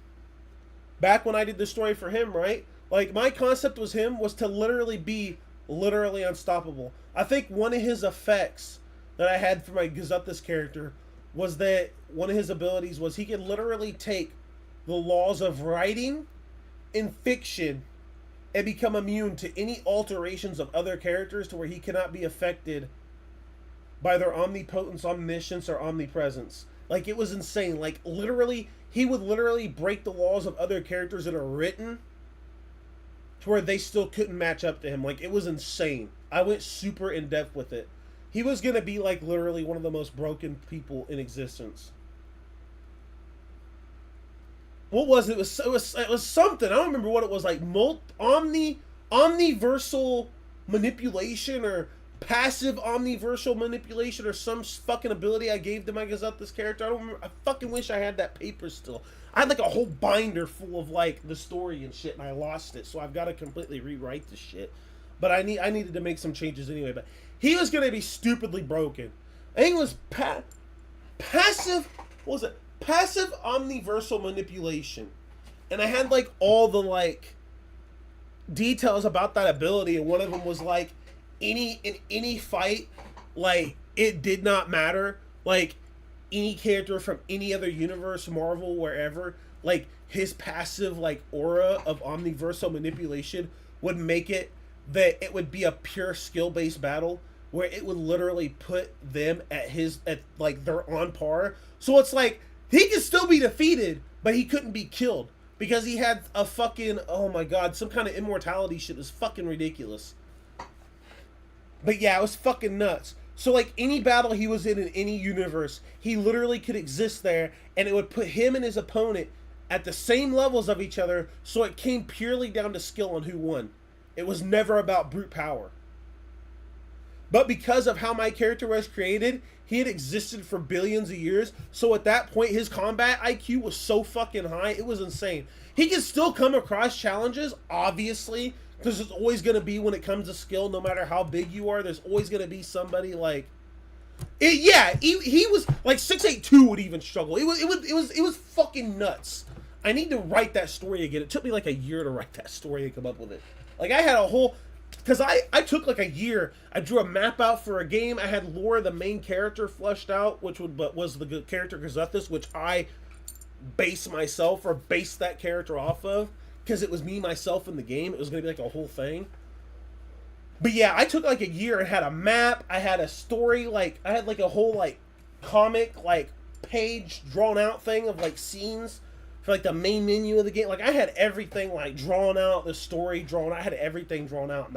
back when I did the story for him, right? Like my concept was to literally be literally unstoppable. I think one of his effects that I had for my Gazuthas character was that one of his abilities was he could literally take the laws of writing in fiction and become immune to any alterations of other characters to where he cannot be affected by their omnipotence, omniscience, or omnipresence. Like, it was insane. Like, literally, he would literally break the laws of other characters that are written to where they still couldn't match up to him. Like, it was insane. I went super in depth with it. He was gonna be like literally one of the most broken people in existence. What was it? It was something. I don't remember what it was, like omniversal manipulation or passive omniversal manipulation or some fucking ability I gave to my Gazuthas character. I don't remember. I fucking wish I had that paper still. I had like a whole binder full of like the story and shit, and I lost it. So I've got to completely rewrite this shit. But I needed to make some changes anyway. But he was gonna be stupidly broken. I think it was passive. What was it? Passive omniversal manipulation. And I had like all the like details about that ability, and one of them was like in any fight, like it did not matter. Like any character from any other universe, Marvel, wherever, like his passive like aura of omniversal manipulation would make it that it would be a pure skill based battle where it would literally put them at like they're on par. So it's like he could still be defeated, but he couldn't be killed because he had a fucking, oh my god, some kind of immortality shit. It was fucking ridiculous. But yeah, it was fucking nuts. So like any battle he was in any universe, he literally could exist there, and it would put him and his opponent at the same levels of each other, so it came purely down to skill on who won. It was never about brute power. But because of how my character was created, he had existed for billions of years. So at that point, his combat IQ was so fucking high. It was insane. He can still come across challenges, obviously, because there's always going to be, when it comes to skill, no matter how big you are, there's always going to be somebody like... he was like 6'8" would even struggle. It was fucking nuts. I need to write that story again. It took me like a year to write that story and come up with it. Like I had a whole... Because I took like a year. I drew a map out for a game. I had lore, the main character, fleshed out, was the character Gazuthas, which I based that character off of, because it was me, myself in the game. It was going to be like a whole thing. But yeah, I took like a year and had a map. I had a story, like, I had like a whole like comic, like page drawn out thing of like scenes for like the main menu of the game. Like I had everything like drawn out, the story drawn out. I had everything drawn out, and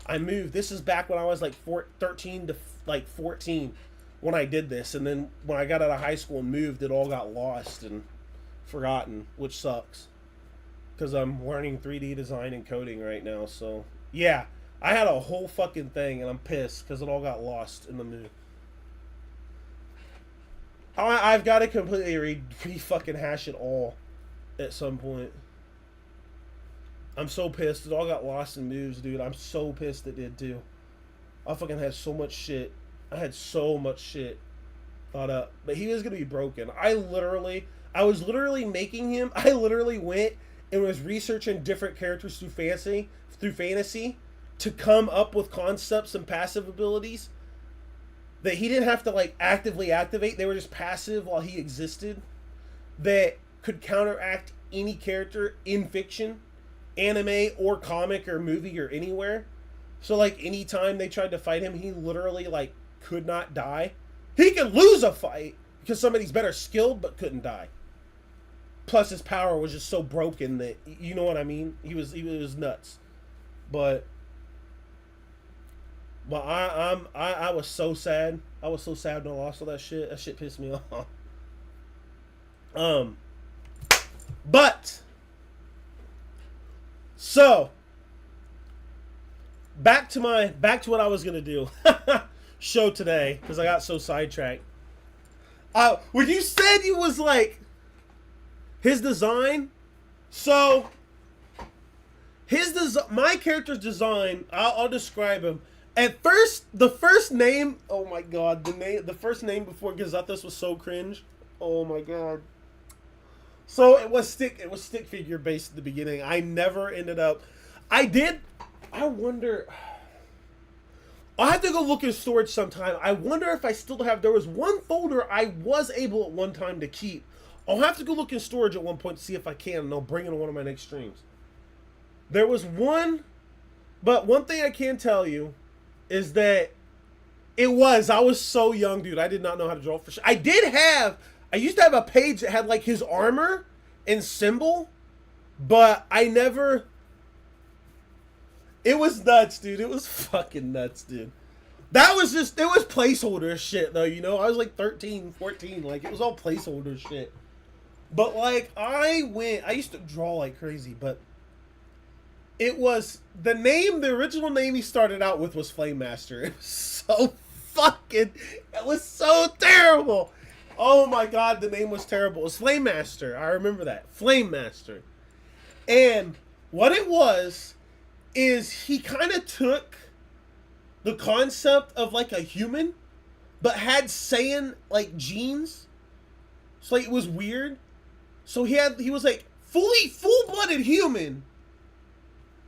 I moved. This is back when I was like 13 to like 14 when I did this, and then when I got out of high school and moved, it all got lost and forgotten, which sucks because I'm learning 3D design and coding right now. So yeah, I had a whole fucking thing, and I'm pissed because it all got lost in the move. I've got to completely re-fucking hash it all at some point. I'm so pissed. It all got lost in moves, dude. I'm so pissed it did, too. I fucking had so much shit. I had so much shit thought up. But he was going to be broken. I was literally making him. I literally went and was researching different characters through fantasy to come up with concepts and passive abilities that he didn't have to like actively activate. They were just passive while he existed, that could counteract any character in fiction, anime or comic or movie or anywhere. So like anytime they tried to fight him, he literally like could not die. He could lose a fight because somebody's better skilled but couldn't die. Plus his power was just so broken that, you know what I mean? He was nuts. But I was so sad. I was so sad when I lost all that shit. That shit pissed me off. But so back to what I was gonna do show today, because I got so sidetracked. When you said he was like his design, so my character's design, I'll describe him. At first, the first name, oh my god, the first name before Gazuthas was so cringe. Oh my god. So it was stick figure based at the beginning. I never ended up. I wonder. I'll have to go look in storage sometime. I wonder if I still have. There was one folder I was able at one time to keep. I'll have to go look in storage at one point to see if I can, and I'll bring it on one of my next streams. There was one, but one thing I can tell you is that I was so young, dude. I did not know how to draw for shit. I used to have a page that had like his armor and symbol, but I never. It was nuts, dude. It was fucking nuts, dude. It was placeholder shit, though, you know? I was like 13, 14. Like, it was all placeholder shit. But, like, I used to draw like crazy, but the original name he started out with was Flame Master. It was so terrible. Oh my god, the name was terrible. It was Flame Master. I remember that. Flame Master. And what it was is he kind of took the concept of like a human, but had Saiyan like genes. So like, it was weird. So he was like full-blooded human,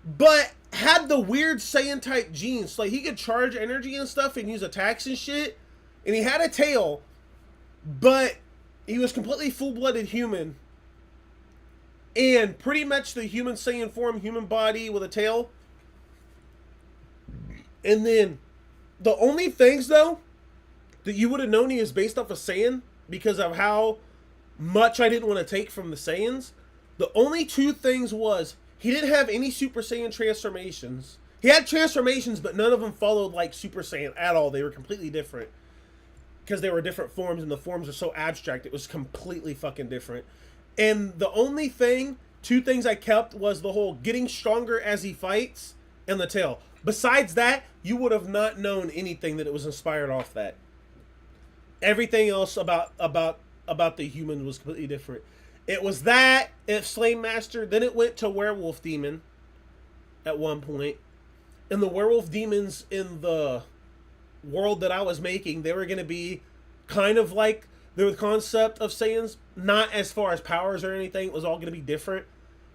but had the weird Saiyan type genes. So like he could charge energy and stuff and use attacks and shit. And he had a tail, but he was completely full-blooded human. And pretty much the human Saiyan form, human body with a tail. And then the only things, though, that you would have known he is based off of Saiyan because of how much I didn't want to take from the Saiyans. The only two things was he didn't have any Super Saiyan transformations. He had transformations, but none of them followed like Super Saiyan at all. They were completely different because they were different forms, and the forms are so abstract. It was completely fucking different. And the only two things I kept was the whole getting stronger as he fights and the tail. Besides that, you would have not known anything that it was inspired off that. Everything else about the human was completely different. It was that, it's Flame Master, then it went to Werewolf Demon at one point. And the Werewolf Demons in the world that I was making, they were going to be kind of like the concept of Saiyans, not as far as powers or anything. It was all going to be different.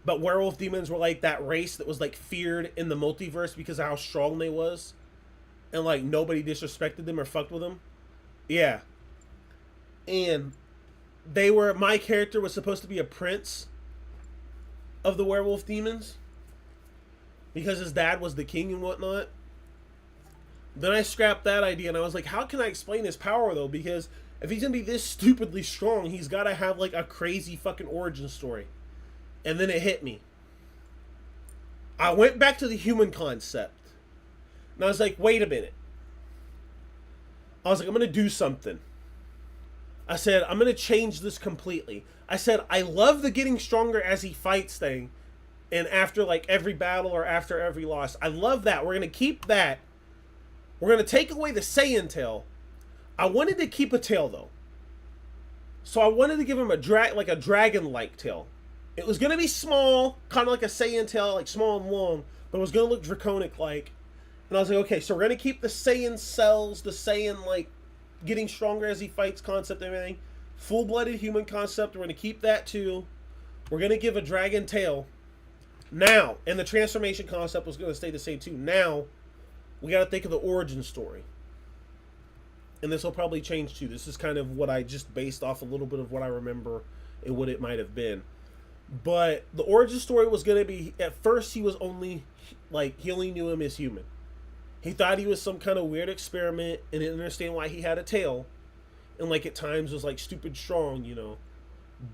But werewolf demons were like that race that was like feared in the multiverse because of how strong they was. And like nobody disrespected them or fucked with them. Yeah. And my character was supposed to be a prince of the werewolf demons. Because his dad was the king and whatnot. Then I scrapped that idea and I was like, how can I explain his power though? Because if he's gonna be this stupidly strong, he's gotta have like a crazy fucking origin story. And then it hit me. I went back to the human concept. And I was like, wait a minute. I was like, I'm going to do something. I said, I'm going to change this completely. I said, I love the getting stronger as he fights thing. And after like every battle or after every loss. I love that. We're going to keep that. We're going to take away the Saiyan tail. I wanted to keep a tail though. So I wanted to give him a dragon-like tail. It was going to be small, kind of like a Saiyan tail, like small and long, but it was going to look draconic-like. And I was like, okay, so we're going to keep the Saiyan cells, the Saiyan, like, getting stronger as he fights concept and everything. Full-blooded human concept, we're going to keep that too. We're going to give a dragon tail. Now, and the transformation concept was going to stay the same too. Now, we got to think of the origin story. And this will probably change too. This is kind of what I just based off a little bit of what I remember and what it might have been. But the origin story was going to be, at first he was only, like, he only knew him as human. He thought he was some kind of weird experiment and didn't understand why he had a tail. And, like, at times was, like, stupid strong, you know.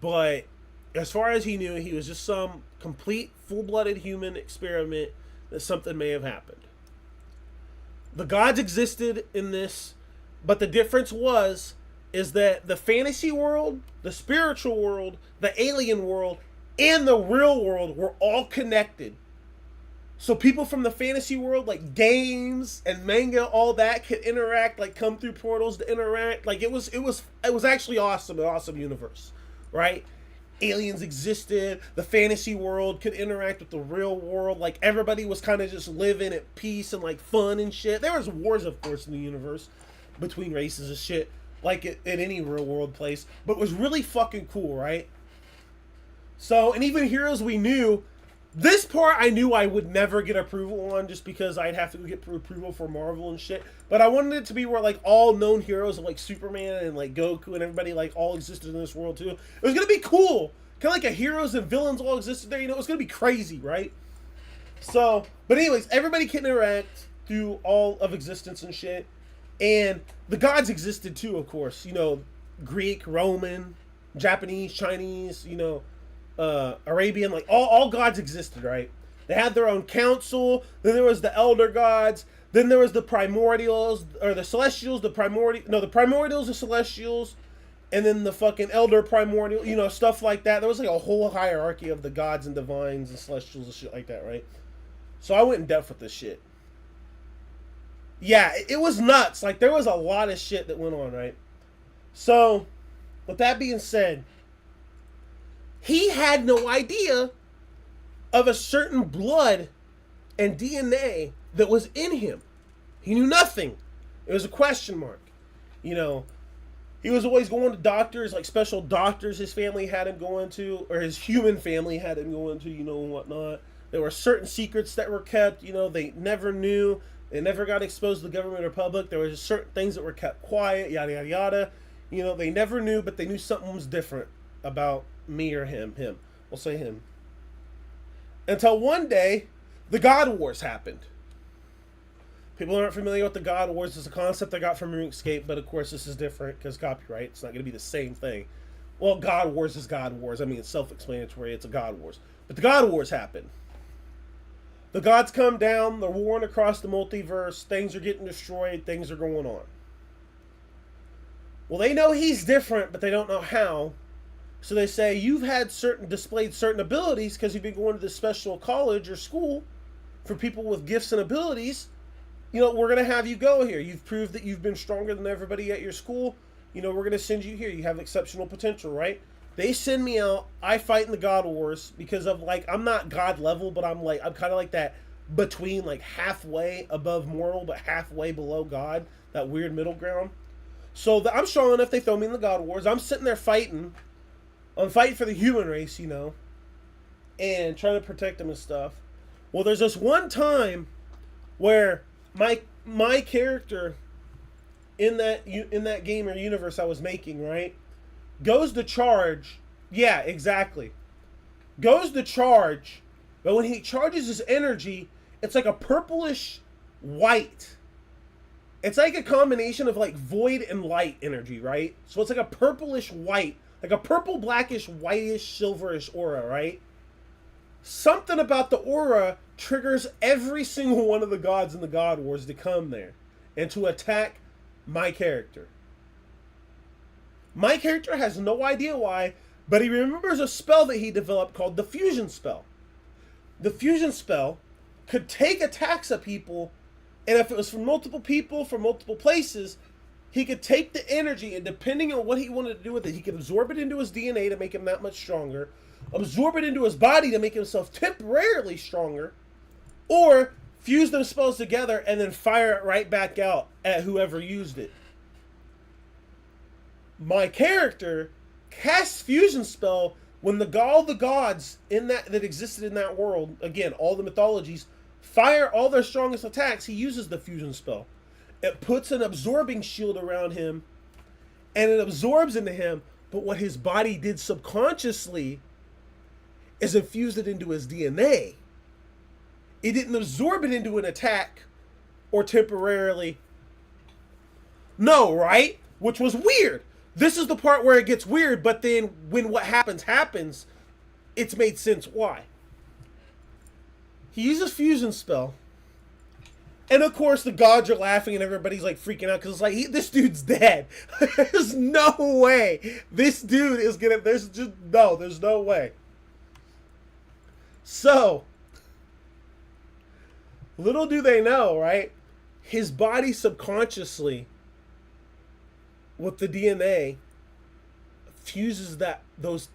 But as far as he knew, he was just some complete full-blooded human experiment that something may have happened. The gods existed in this, but the difference is that the fantasy world, the spiritual world, the alien world, and the real world were all connected. So people from the fantasy world, like games and manga, all that could interact, like come through portals to interact. Like it was actually awesome, an awesome universe, right? Aliens existed, the fantasy world could interact with the real world, like everybody was kind of just living at peace and like fun and shit. There was wars, of course, in the universe between races and shit, like at any real world place, but it was really fucking cool, right? So, and even heroes we knew, this part I knew I would never get approval on just because I'd have to get approval for Marvel and shit. But I wanted it to be where like all known heroes like Superman and like Goku and everybody like all existed in this world too. It was gonna be cool. Kind of like a heroes and villains all existed there. You know, it was gonna be crazy, right? So, but anyways, everybody can interact through all of existence and shit. And the gods existed too, of course. You know, Greek, Roman, Japanese, Chinese, you know, Arabian, like all gods existed, right? They had their own council. Then there was the elder gods. Then there was the primordials or the celestials. The primordials, the celestials, and then the fucking elder primordial. You know, stuff like that. There was like a whole hierarchy of the gods and divines and celestials and shit like that, right? So I went in depth with this shit. Yeah, it was nuts. Like there was a lot of shit that went on, right? So, with that being said, he had no idea of a certain blood and DNA that was in him. He knew nothing. It was a question mark. You know, he was always going to doctors, like special doctors his family had him going to, or his human family had him going to, you know, and whatnot. There were certain secrets that were kept, you know, they never knew. They never got exposed to the government or public. There were just certain things that were kept quiet, yada, yada, yada. You know, they never knew, but they knew something was different about me or him. We'll say him. Until one day, the God Wars happened. People aren't familiar with the God Wars. It's a concept I got from Runescape, but of course this is different because copyright. It's not going to be the same thing. Well, God Wars is God Wars. I mean, it's self-explanatory. It's a God Wars. But the God Wars happened. The gods come down. They're warring across the multiverse. Things are getting destroyed. Things are going on. Well, they know he's different, but they don't know how. So they say, you've had displayed certain abilities because you've been going to this special college or school for people with gifts and abilities. You know, we're going to have you go here. You've proved that you've been stronger than everybody at your school. You know, we're going to send you here. You have exceptional potential, right? They send me out. I fight in the God Wars because of, like, I'm not God level, but I'm kind of like that between, like, halfway above mortal, but halfway below God. That weird middle ground. So I'm strong enough. They throw me in the God Wars. I'm sitting there fighting. I'm fighting for the human race, you know, and trying to protect them and stuff. Well, there's this one time where my character in that game or universe I was making, right, goes to charge. Yeah, exactly. Goes to charge, but when he charges his energy, it's like a purplish white. It's like a combination of like void and light energy, right? So it's like a purplish white, like a purple, blackish, whitish, silverish aura, right? Something about the aura triggers every single one of the gods in the God Wars to come there and to attack my character. My character has no idea why, but he remembers a spell that he developed called the fusion spell. The fusion spell could take attacks at people, and if it was from multiple people, from multiple places, he could take the energy, and depending on what he wanted to do with it, he could absorb it into his DNA to make him that much stronger, absorb it into his body to make himself temporarily stronger, or fuse those spells together and then fire it right back out at whoever used it. My character casts fusion spell when all the gods in that existed in that world, again, all the mythologies, fire all their strongest attacks. He uses the fusion spell. It puts an absorbing shield around him, and it absorbs into him. But what his body did subconsciously is infused it into his DNA. It didn't absorb it into an attack or temporarily. No, right? Which was weird. This is the part where it gets weird, but then when what happens, it's made sense why. He uses fusion spell. And of course the gods are laughing and everybody's like freaking out because it's like, this dude's dead. There's no way this dude is gonna, there's no way. So, little do they know, right? His body subconsciously, with the DNA, fuses those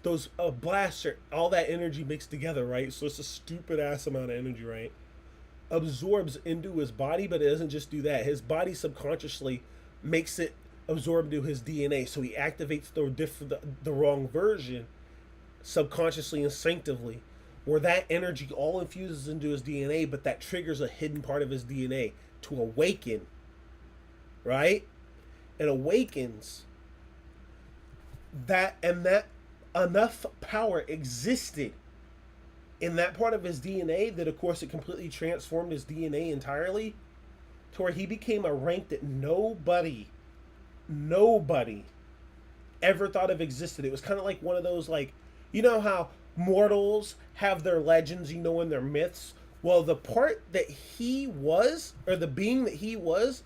blaster, all that energy mixed together, right? So it's a stupid ass amount of energy, right? Absorbs into his body, but it doesn't just do that. His body subconsciously makes it absorb into his DNA, so he activates the wrong version. subconsciously, instinctively, where that energy all infuses into his DNA, but that triggers a hidden part of his DNA to awaken, right? It awakens that, and that enough power existed in that part of his DNA that, of course, it completely transformed his DNA entirely to where he became a rank that nobody ever thought of existed. It was kind of like one of those, like, you know how mortals have their legends, you know, and their myths? Well, the part that he was, or the being that he was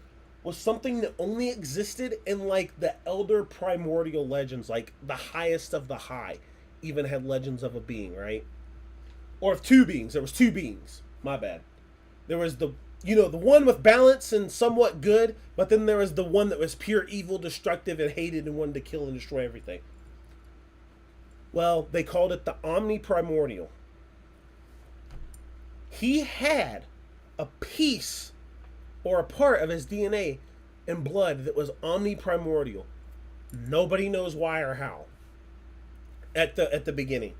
something that only existed in, like, the elder primordial legends. Like, the highest of the high even had legends of a being, right? Or of two beings. There was two beings. My bad. There was the, you know, the one with balance and somewhat good, but then there was the one that was pure evil, destructive, and hated and wanted to kill and destroy everything. Well, they called it the omniprimordial. He had a piece or a part of his DNA and blood that was omniprimordial. Nobody knows why or how at the beginning.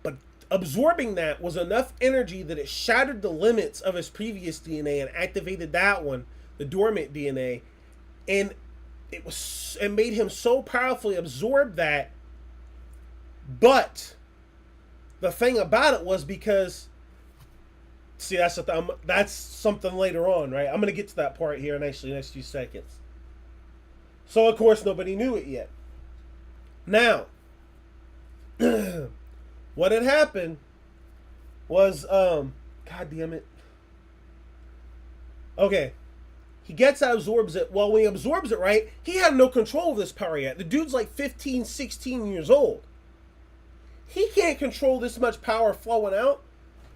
But absorbing that was enough energy that it shattered the limits of his previous DNA and activated that one, the dormant DNA, and it made him so powerfully absorb that. But the thing about it was, because, see, that's something later on, right? I'm going to get to that part here in actually the next few seconds. So, of course, nobody knew it yet. Now, what had happened was, God damn it. Okay. He gets that, absorbs it. Well, when he absorbs it, right, he had no control of this power yet. The dude's like 15, 16 years old. He can't control this much power flowing out.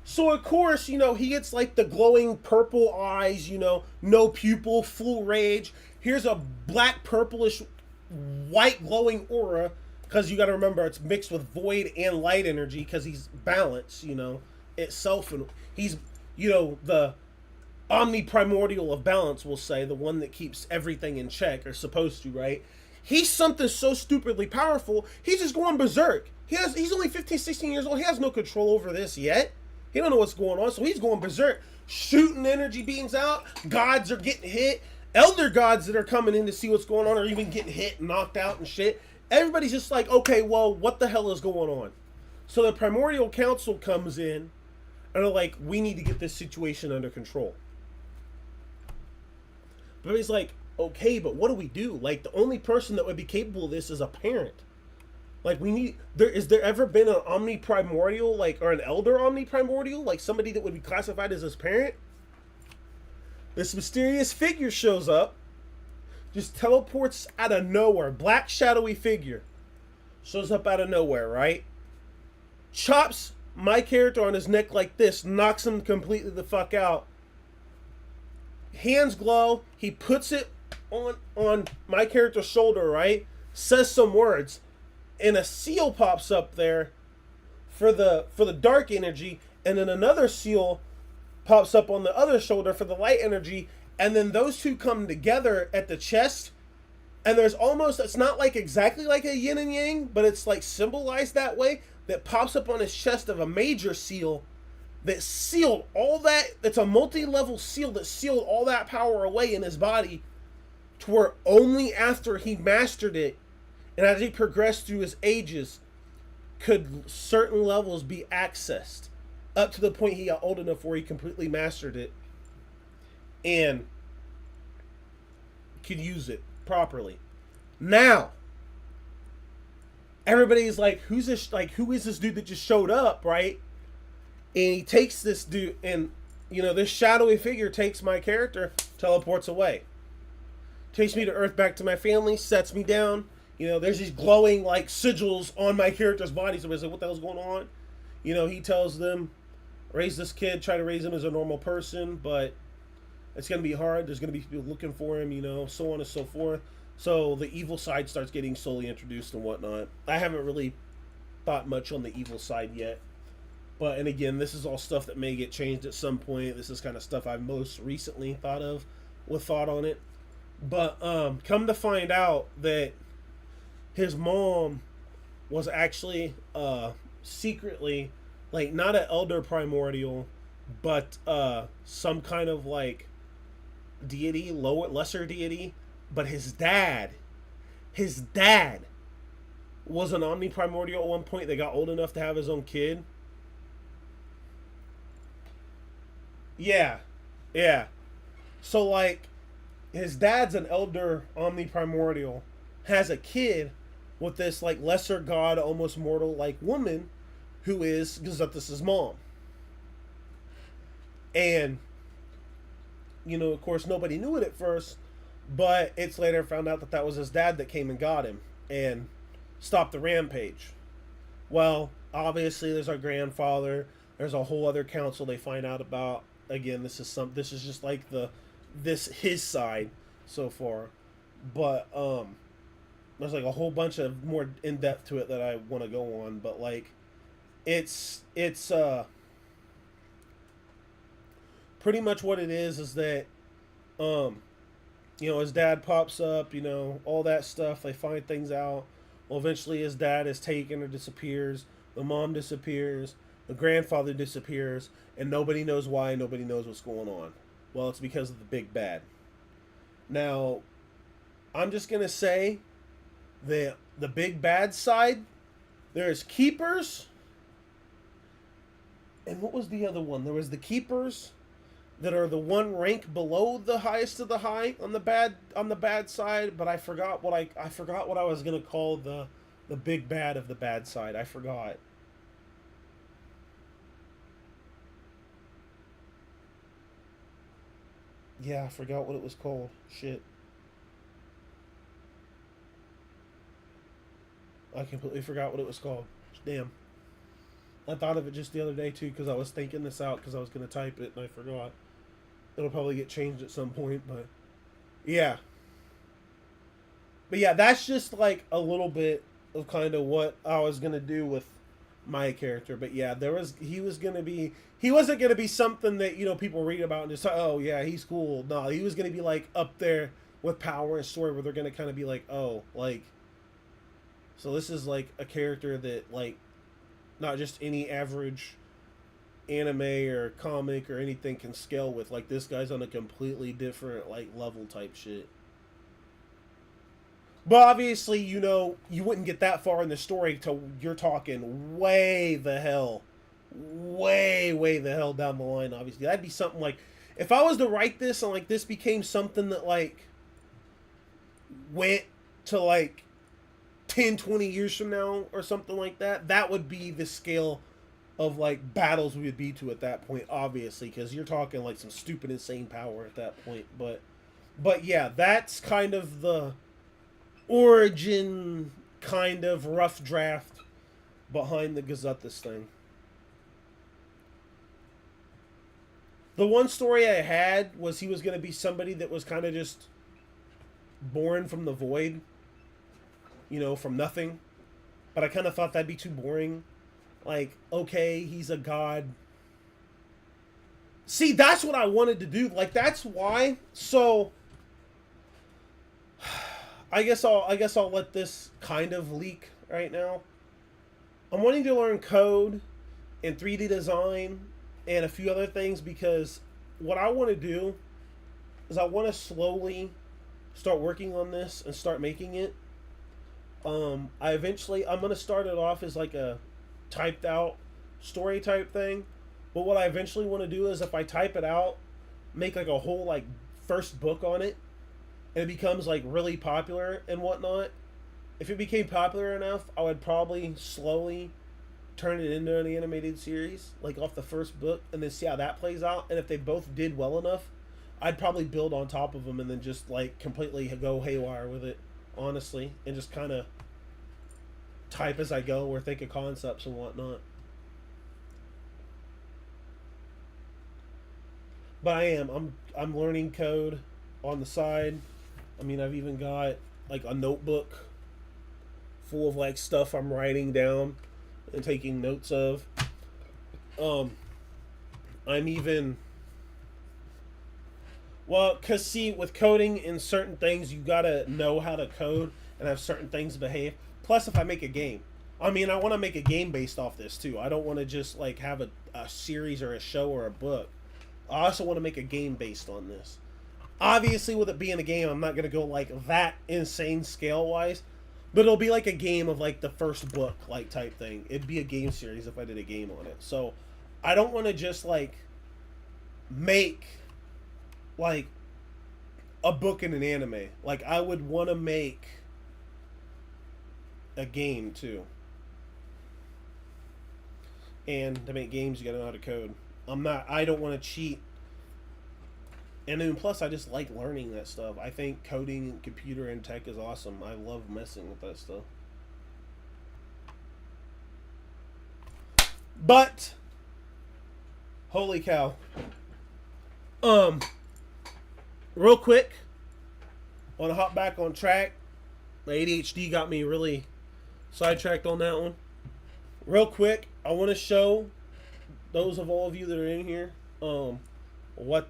So, of course, you know, he gets like the glowing purple eyes, you know, no pupil, full rage. Here's a black, purplish, white glowing aura, because you got to remember it's mixed with void and light energy, because he's balanced, you know, itself. And he's, you know, the omniprimordial of balance, we'll say, the one that keeps everything in check, or supposed to, right? He's something so stupidly powerful, he's just going berserk. He's only 15, 16 years old. He has no control over this yet. He don't know what's going on, so he's going berserk, shooting energy beams out. Gods are getting hit. Elder gods that are coming in to see what's going on are even getting hit and knocked out and shit. Everybody's just like, okay, well, what the hell is going on? So the Primordial Council comes in, and they're like, we need to get this situation under control. But he's like, okay, but what do we do? Like, the only person that would be capable of this is a parent. Like, is there ever been an omniprimordial, like, or an elder omniprimordial? Like, somebody that would be classified as his parent? This mysterious figure shows up, just teleports out of nowhere. Black, shadowy figure. Shows up out of nowhere, right? Chops my character on his neck like this, knocks him completely the fuck out. Hands glow, he puts it on my character's shoulder, right? Says some words. And a seal pops up there for the dark energy, and then another seal pops up on the other shoulder for the light energy, and then those two come together at the chest, and there's almost, it's not like exactly like a yin and yang, but it's like symbolized that way, that pops up on his chest of a major seal that sealed all that. It's a multi-level seal that sealed all that power away in his body, to where only after he mastered it, and as he progressed through his ages, could certain levels be accessed, up to the point he got old enough where he completely mastered it and could use it properly. Now, everybody's like, who's this? Like, who is this dude that just showed up, right? And he takes this dude, and, you know, this shadowy figure takes my character, teleports away, takes me to Earth, back to my family, sets me down. You know, there's these glowing, like, sigils on my character's body. Somebody's like, what the hell's going on? You know, he tells them, raise this kid, try to raise him as a normal person, but it's going to be hard. There's going to be people looking for him, you know, so on and so forth. So the evil side starts getting slowly introduced and whatnot. I haven't really thought much on the evil side yet. But, and again, this is all stuff that may get changed at some point. This is kind of stuff I've most recently thought on it. But come to find out that his mom was actually secretly like not an elder primordial, but some kind of like deity, lower lesser deity. But his dad was an omni primordial at one point. They got old enough to have his own kid. Yeah, yeah. So like his dad's an elder omni primordial, has a kid with this like lesser god, almost mortal like woman, who is Gazuthas's mom. And of course, nobody knew it at first, but it's later found out that that was his dad that came and got him and stopped the rampage. Well, obviously, there's our grandfather. There's a whole other council they find out about. Again, this is just like this his side so far, but there's like a whole bunch of more in depth to it that I want to go on. But like, it's pretty much what it is that um his dad pops up, all that stuff. They find things out. Well, eventually his dad is taken or disappears. The mom disappears. The grandfather disappears, and nobody knows why. Nobody knows what's going on. Well, it's because of the big bad. Now, I'm just gonna say that the big bad side, there's keepers, and what was the other one? There was the keepers that are the one rank below the highest of the high on the bad side, but I forgot what I was gonna call the big bad of the bad side. I forgot. Yeah, I forgot what it was called. Shit. I completely forgot what it was called. Damn. I thought of it just the other day too because I was thinking this out because I was gonna type it and I forgot. It'll probably get changed at some point, but yeah. But yeah, that's just like a little bit of kind of what I was gonna do with my character. But yeah, he wasn't gonna be something that people read about and just oh yeah he's cool. No, he was gonna be like up there with power and story where they're gonna kind of be like oh like so this is like a character that like not just any average anime or comic or anything can scale with. Like this guy's on a completely different like level type shit. But obviously, you wouldn't get that far in the story till you're talking way the hell down the line. Obviously, that'd be something like if I was to write this and like this became something that like went to like 10, 20 years from now or something like that. That would be the scale of like battles we would be to at that point, obviously, because you're talking like some stupid insane power at that point. But yeah, that's kind of the origin kind of rough draft behind the Gazuthas thing. The one story I had was he was going to be somebody that was kind of just born from the void, from nothing. But I kind of thought that'd be too boring. Like, okay, he's a god. See, that's what I wanted to do. Like, that's why. So, I guess I'll let this kind of leak right now. I'm wanting to learn code and 3D design and a few other things because what I want to do is I want to slowly start working on this and start making it. I'm gonna start it off as like a typed out story type thing, but what I eventually want to do is if I type it out, make like a whole like first book on it, and it becomes like really popular and whatnot. If it became popular enough, I would probably slowly turn it into an animated series, like off the first book, and then see how that plays out. And if they both did well enough, I'd probably build on top of them and then just like completely go haywire with it, honestly, and just kind of type as I go or think of concepts and whatnot. But I'm learning code on the side. I mean, I've even got like a notebook full of like stuff I'm writing down and taking notes of. I'm even cause see, with coding in certain things, you gotta know how to code and have certain things behave. Plus, if I make a game, I mean, I want to make a game based off this too. I don't want to just like have a series or a show or a book. I also want to make a game based on this. Obviously, with it being a game, I'm not gonna go like that insane scale wise, but it'll be like a game of like the first book like type thing. It'd be a game series if I did a game on it. So I don't want to just like make like a book and an anime. Like I would want to make a game too. And to make games, you gotta know how to code. I don't want to cheat. And then plus, I just like learning that stuff. I think coding, computer, and tech is awesome. I love messing with that stuff. But, holy cow. Real quick, I want to hop back on track. My ADHD got me really sidetracked on that one. Real quick, I want to show those of all of you that are in here what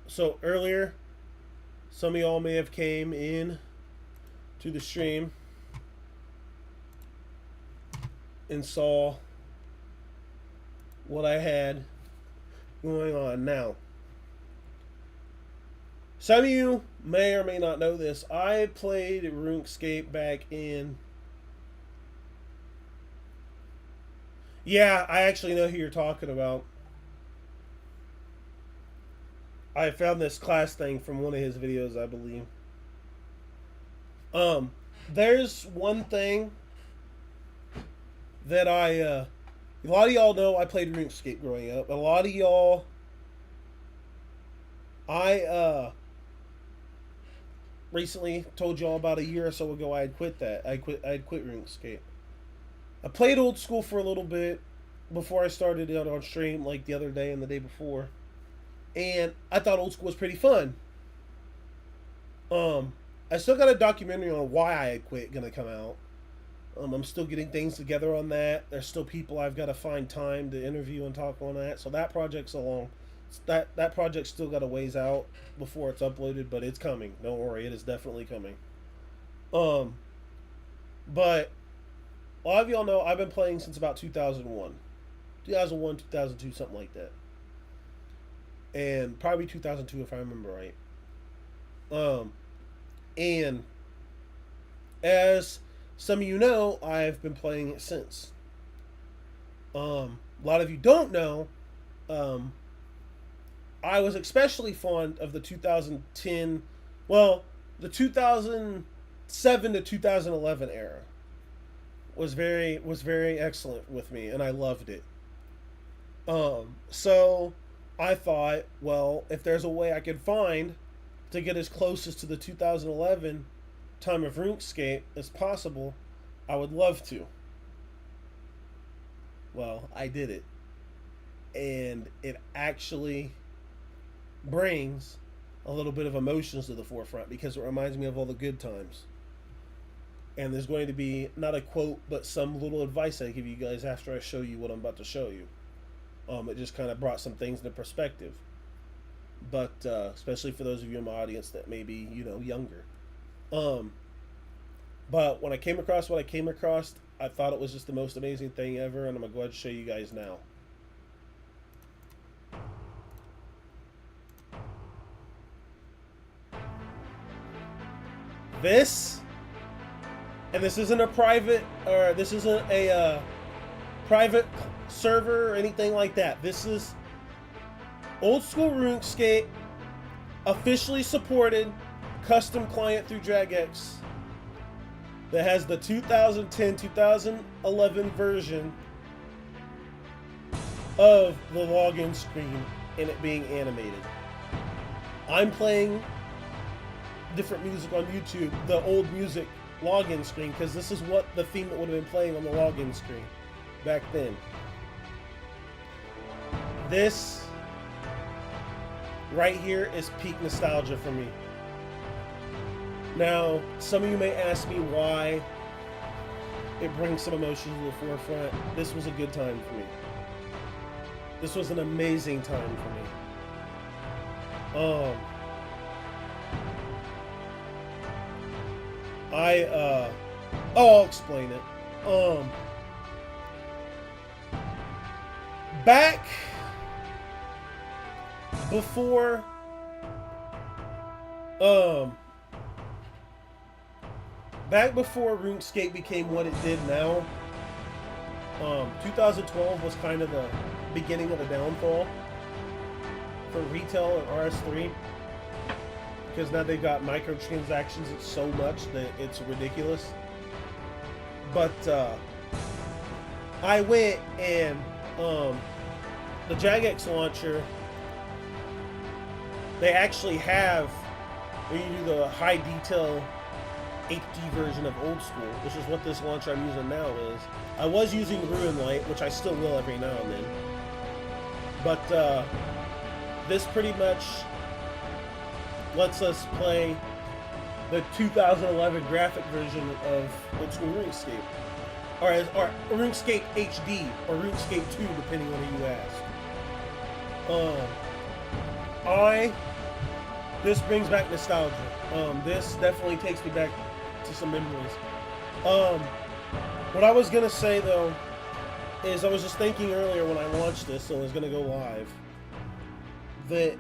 so earlier some of y'all may have came in to the stream and saw what I had going on. Now, some of you may or may not know this. I played Runescape back in... Yeah, I actually know who you're talking about. I found this class thing from one of his videos, I believe. There's one thing that a lot of y'all know. I played RuneScape growing up. A lot of y'all, I recently told y'all about a year or so ago I had quit that. I'd quit RuneScape. I played Oldschool for a little bit before I started it on stream, like the other day and the day before. And I thought Oldschool was pretty fun. I still got a documentary on why I had quit gonna come out. I'm still getting things together on that. There's still people I've got to find time to interview and talk on that. So that project's along. That project's still got a ways out before it's uploaded, but it's coming. Don't worry, it is definitely coming. But a lot of y'all know I've been playing since about 2001. 2001, 2002, something like that. And probably 2002 if I remember right. And as some of you know, I've been playing it since. A lot of you don't know, I was especially fond of the 2010, well, the 2007 to 2011 era was very excellent with me, and I loved it. So I thought, well, if there's a way I could find to get as close as to the 2011 time of RuneScape as possible, I would love to. Well, I did it. And it actually brings a little bit of emotions to the forefront because it reminds me of all the good times. And there's going to be not a quote, but some little advice I give you guys after I show you what I'm about to show you. It just kind of brought some things into perspective. But especially for those of you in my audience that may be, younger. But when I came across what I came across, I thought it was just the most amazing thing ever, and I'm going to go ahead and show you guys now. This, and this isn't a private, or this isn't a private server or anything like that. This is Oldschool RuneScape, officially supported custom client through DragX that has the 2010-2011 version of the login screen and it being animated. I'm playing different music on YouTube, the old music login screen, because this is what the theme that would have been playing on the login screen back then. This right here is peak nostalgia for me. Now, some of you may ask me why it brings some emotion to the forefront. This was a good time for me. This was an amazing time for me. I'll explain it. Back before back before RuneScape became what it did now, 2012 was kind of the beginning of the downfall for retail and RS3, because now they've got microtransactions. It's so much that it's ridiculous. But I went and the Jagex launcher, they actually have, when you do the high detail HD version of Oldschool, which is what this launcher I'm using now is. I was using Ruinlight, which I still will every now and then. But this pretty much lets us play the 2011 graphic version of Oldschool RuneScape. Or RuneScape HD, or RuneScape 2, depending on who you ask. This brings back nostalgia. This definitely takes me back to some memories. What I was gonna say though is I was just thinking earlier when I launched this, so I was gonna go live, that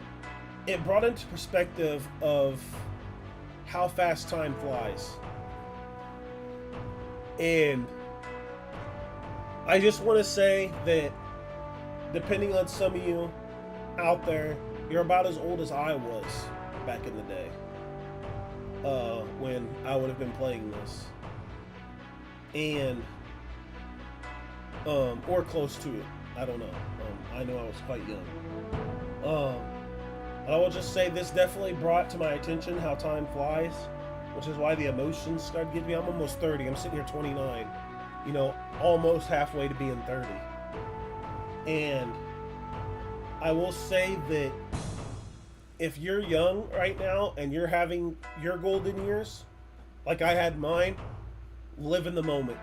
it brought into perspective of how fast time flies. And I just want to say that depending on some of you out there, you're about as old as I was back in the day, when I would have been playing this, and or close to it. I don't know. I know I was quite young. I will just say this definitely brought to my attention how time flies, which is why the emotions started getting me. I'm almost 30. I'm sitting here 29. You know, almost halfway to being 30. And I will say that if you're young right now and you're having your golden years, like I had mine, live in the moment.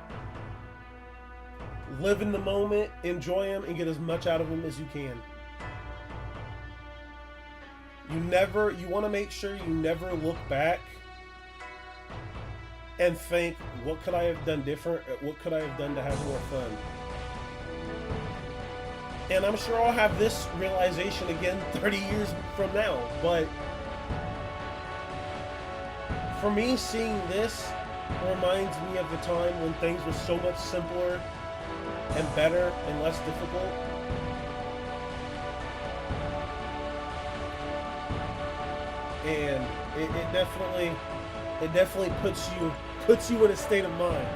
Live in the moment, enjoy them, and get as much out of them as you can. You want to make sure you never look back and think, what could I have done different? What could I have done to have more fun? And I'm sure I'll have this realization again 30 years from now. But for me, seeing this reminds me of the time when things were so much simpler and better and less difficult. And it definitely puts you in a state of mind.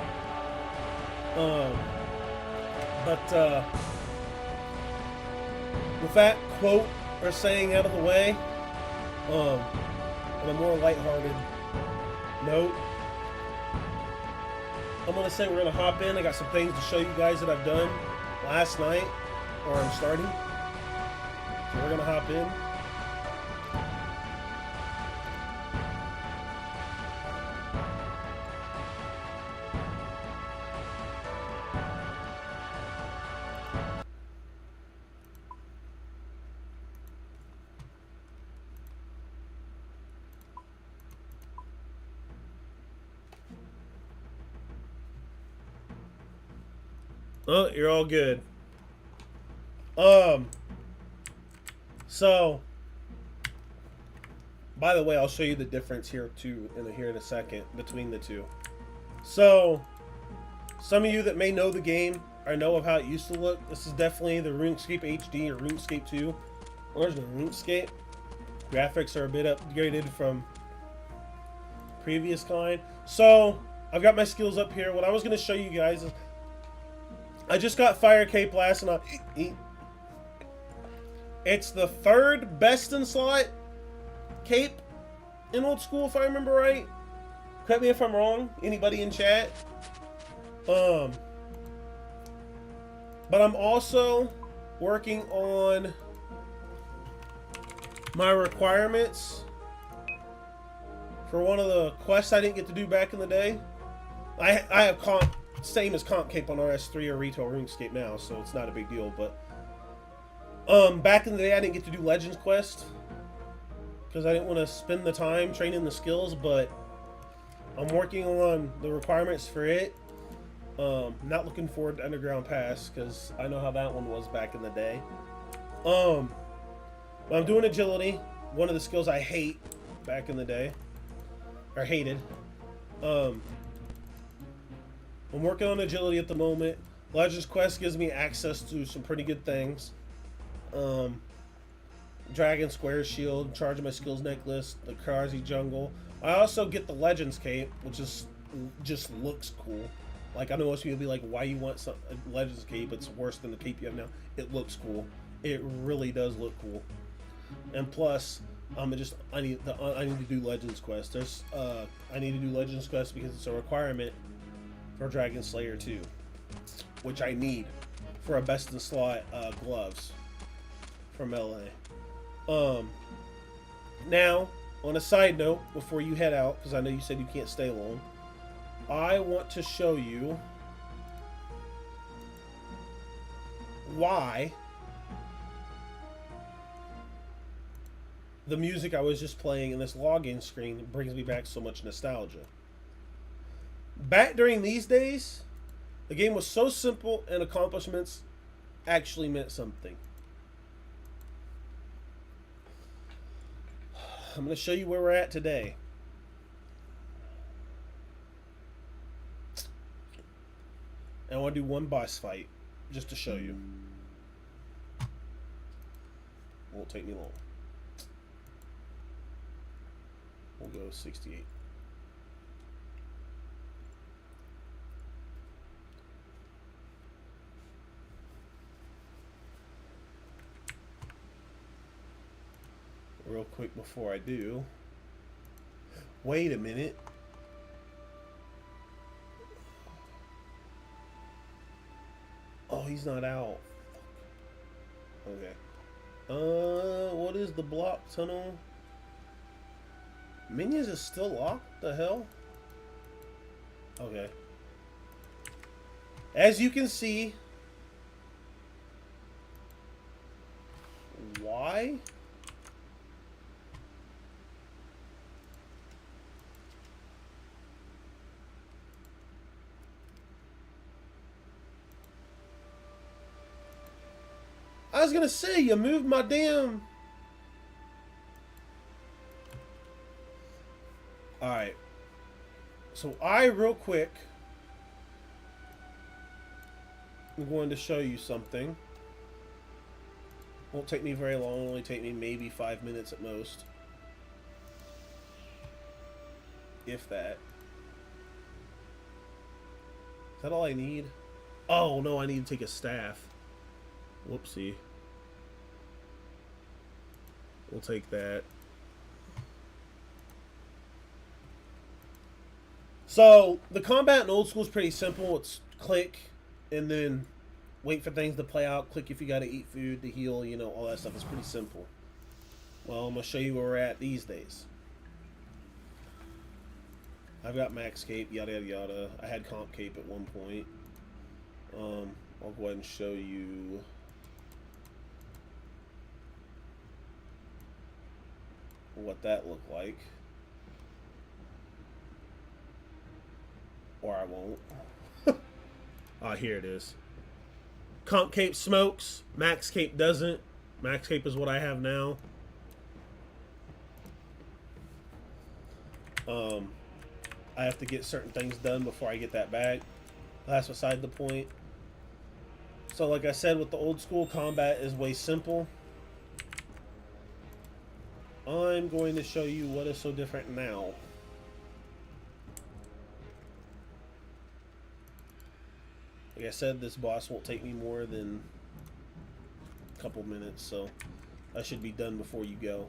With that quote or saying out of the way, on a more lighthearted note, I'm gonna say we're gonna hop in. I got some things to show you guys that I've done last night, or I'm starting. So we're gonna hop in. Oh, you're all good. So, by the way, I'll show you the difference here too in a second between the two. So, some of you that may know the game or know of how it used to look, this is definitely the RuneScape HD or RuneScape 2. Original RuneScape. Graphics are a bit upgraded from previous kind. So, I've got my skills up here. What I was going to show you guys is I just got Fire Cape last night. It's the third best in slot cape in Oldschool, if I remember right. Correct me if I'm wrong. Anybody in chat? But I'm also working on my requirements for one of the quests I didn't get to do back in the day. I have same as comp cape on RS3 or retail RuneScape now, so it's not a big deal. But back in the day, I didn't get to do Legends Quest because I didn't want to spend the time training the skills. But I'm working on the requirements for it. Not looking forward to Underground Pass because I know how that one was back in the day. But I'm doing agility, one of the skills I hate back in the day, or hated. Um, I'm working on agility at the moment. Legends Quest gives me access to some pretty good things. Dragon Square Shield, charging my skills necklace, the Karazi Jungle. I also get the Legends Cape, which is just looks cool. Like I know most people be like, "Why you want a Legends Cape? It's worse than the cape you have now." It looks cool. It really does look cool. And plus, I need to do Legends Quest. I need to do Legends Quest because it's a requirement for Dragon Slayer 2, which I need for a best in slot gloves from LA. Now, on a side note, before you head out, because I know you said you can't stay long, I want to show you why the music I was just playing in this login screen brings me back so much nostalgia. Back during these days, the game was so simple and accomplishments actually meant something. I'm going to show you where we're at today. And I want to do one boss fight just to show you. Won't take me long. We'll go 68. Real quick before I do. Wait a minute. Oh, he's not out. Okay. What is the block tunnel? Minions is still locked? The hell? Okay. As you can see, why? I was gonna say, you moved my damn... Alright. So real quick, I'm going to show you something. Won't take me very long, it'll only take me maybe 5 minutes at most. If that. Is that all I need? Oh, no, I need to take a staff. Whoopsie. We'll take that. So, the combat in Old School is pretty simple. It's click, and then wait for things to play out. Click if you gotta eat food to heal, you know, all that stuff. It's pretty simple. Well, I'm gonna show you where we're at these days. I've got max cape, yada yada yada. I had comp cape at one point. I'll go ahead and show you... what that looked like. Or I won't. Ah, here it is. Comp cape smokes. Max cape doesn't. Max cape is what I have now. I have to get certain things done before I get that back. That's beside the point. So like I said, with the Old School, combat is way simple. I'm going to show you what is so different now. Like I said, this boss won't take me more than a couple minutes, so I should be done before you go.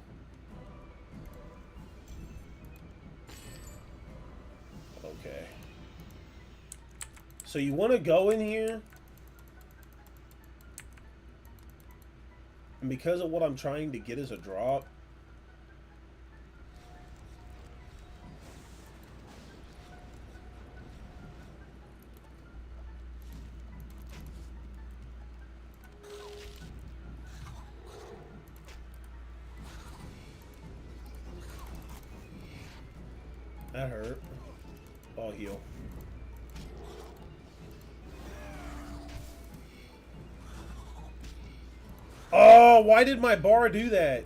Okay. So you want to go in here, and because of what I'm trying to get as a drop, that hurt. I'll heal. Oh, why did my bar do that?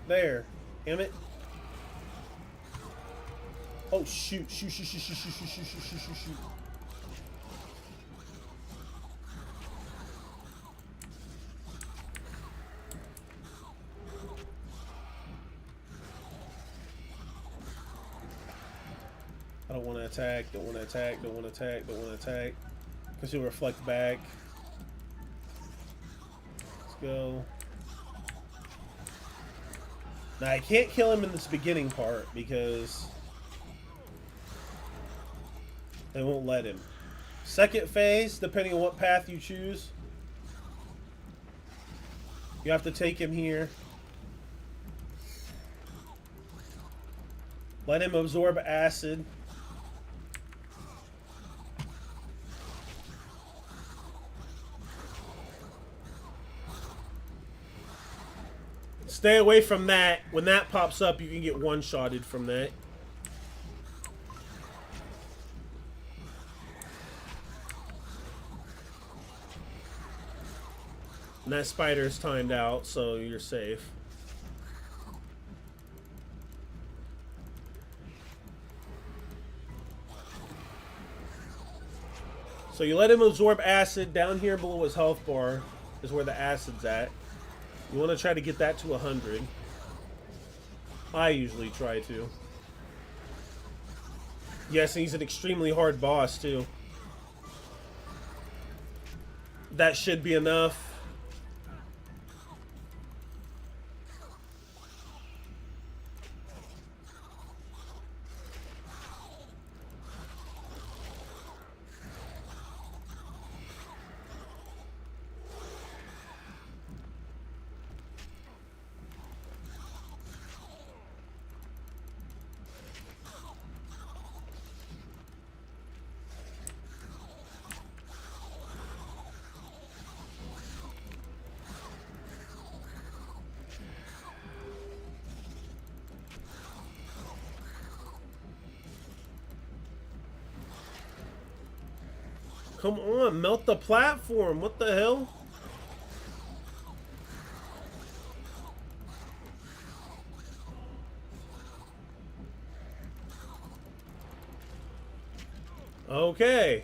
There. Damn it. Oh, shoot. Shoot, shoot, shoot, shoot, shoot, shoot, shoot, shoot, shoot, shoot, shoot. I don't want to attack, don't want to attack, don't want to attack, don't want to attack. Because he'll reflect back. Let's go. Now, I can't kill him in this beginning part because they won't let him. Second phase, depending on what path you choose, you have to take him here. Let him absorb acid. Stay away from that. When that pops up, you can get one-shotted from that. And that spider's timed out, so you're safe. So you let him absorb acid. Down here below his health bar is where the acid's at. You want to try to get that to 100. I usually try to. Yes, and he's an extremely hard boss, too. That should be enough. Come on, melt the platform. What the hell? Okay.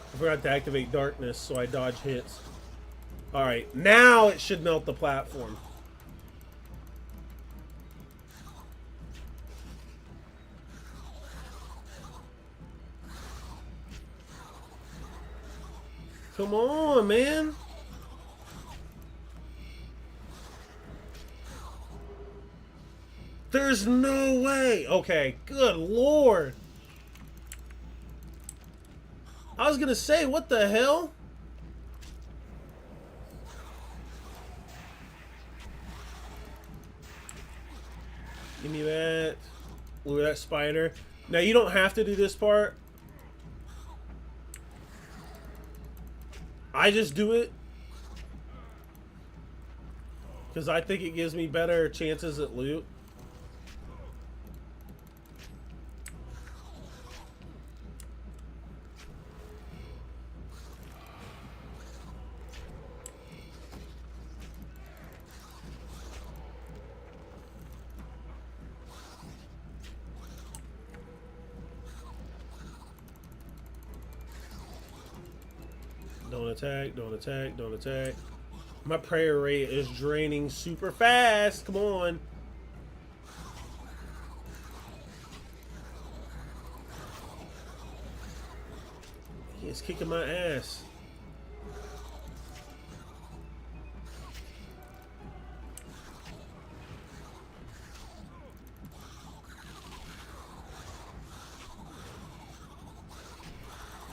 I forgot to activate darkness, so I dodge hits. Alright, now it should melt the platform. Come on, man. There's no way. Okay, good lord. I was gonna say, what the hell? Give me that. Lure that spider. Now, you don't have to do this part. I just do it because I think it gives me better chances at loot. Don't attack, don't attack, don't attack. My prayer rate is draining super fast. Come on. He's kicking my ass.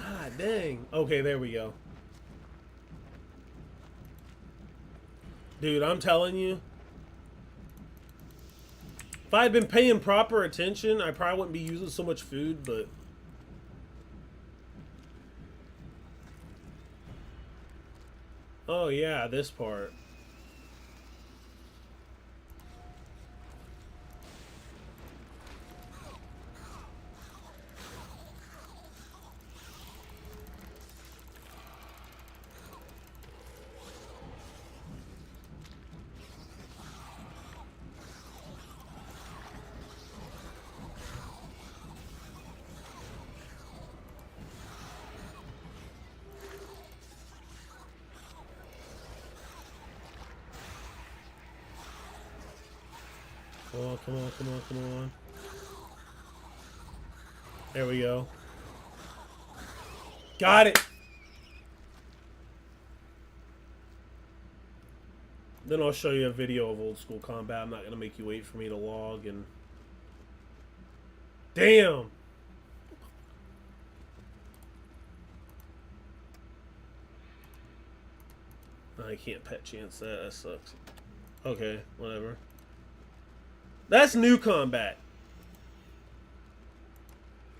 Ah, dang. Okay, there we go. Dude, I'm telling you. If I had been paying proper attention, I probably wouldn't be using so much food, but... Oh yeah, this part. Oh, come on, come on, come on. There we go. Got it! Then I'll show you a video of old school combat. I'm not going to make you wait for me to log and... Damn! I can't pet chance that. That sucks. Okay, whatever. That's new combat.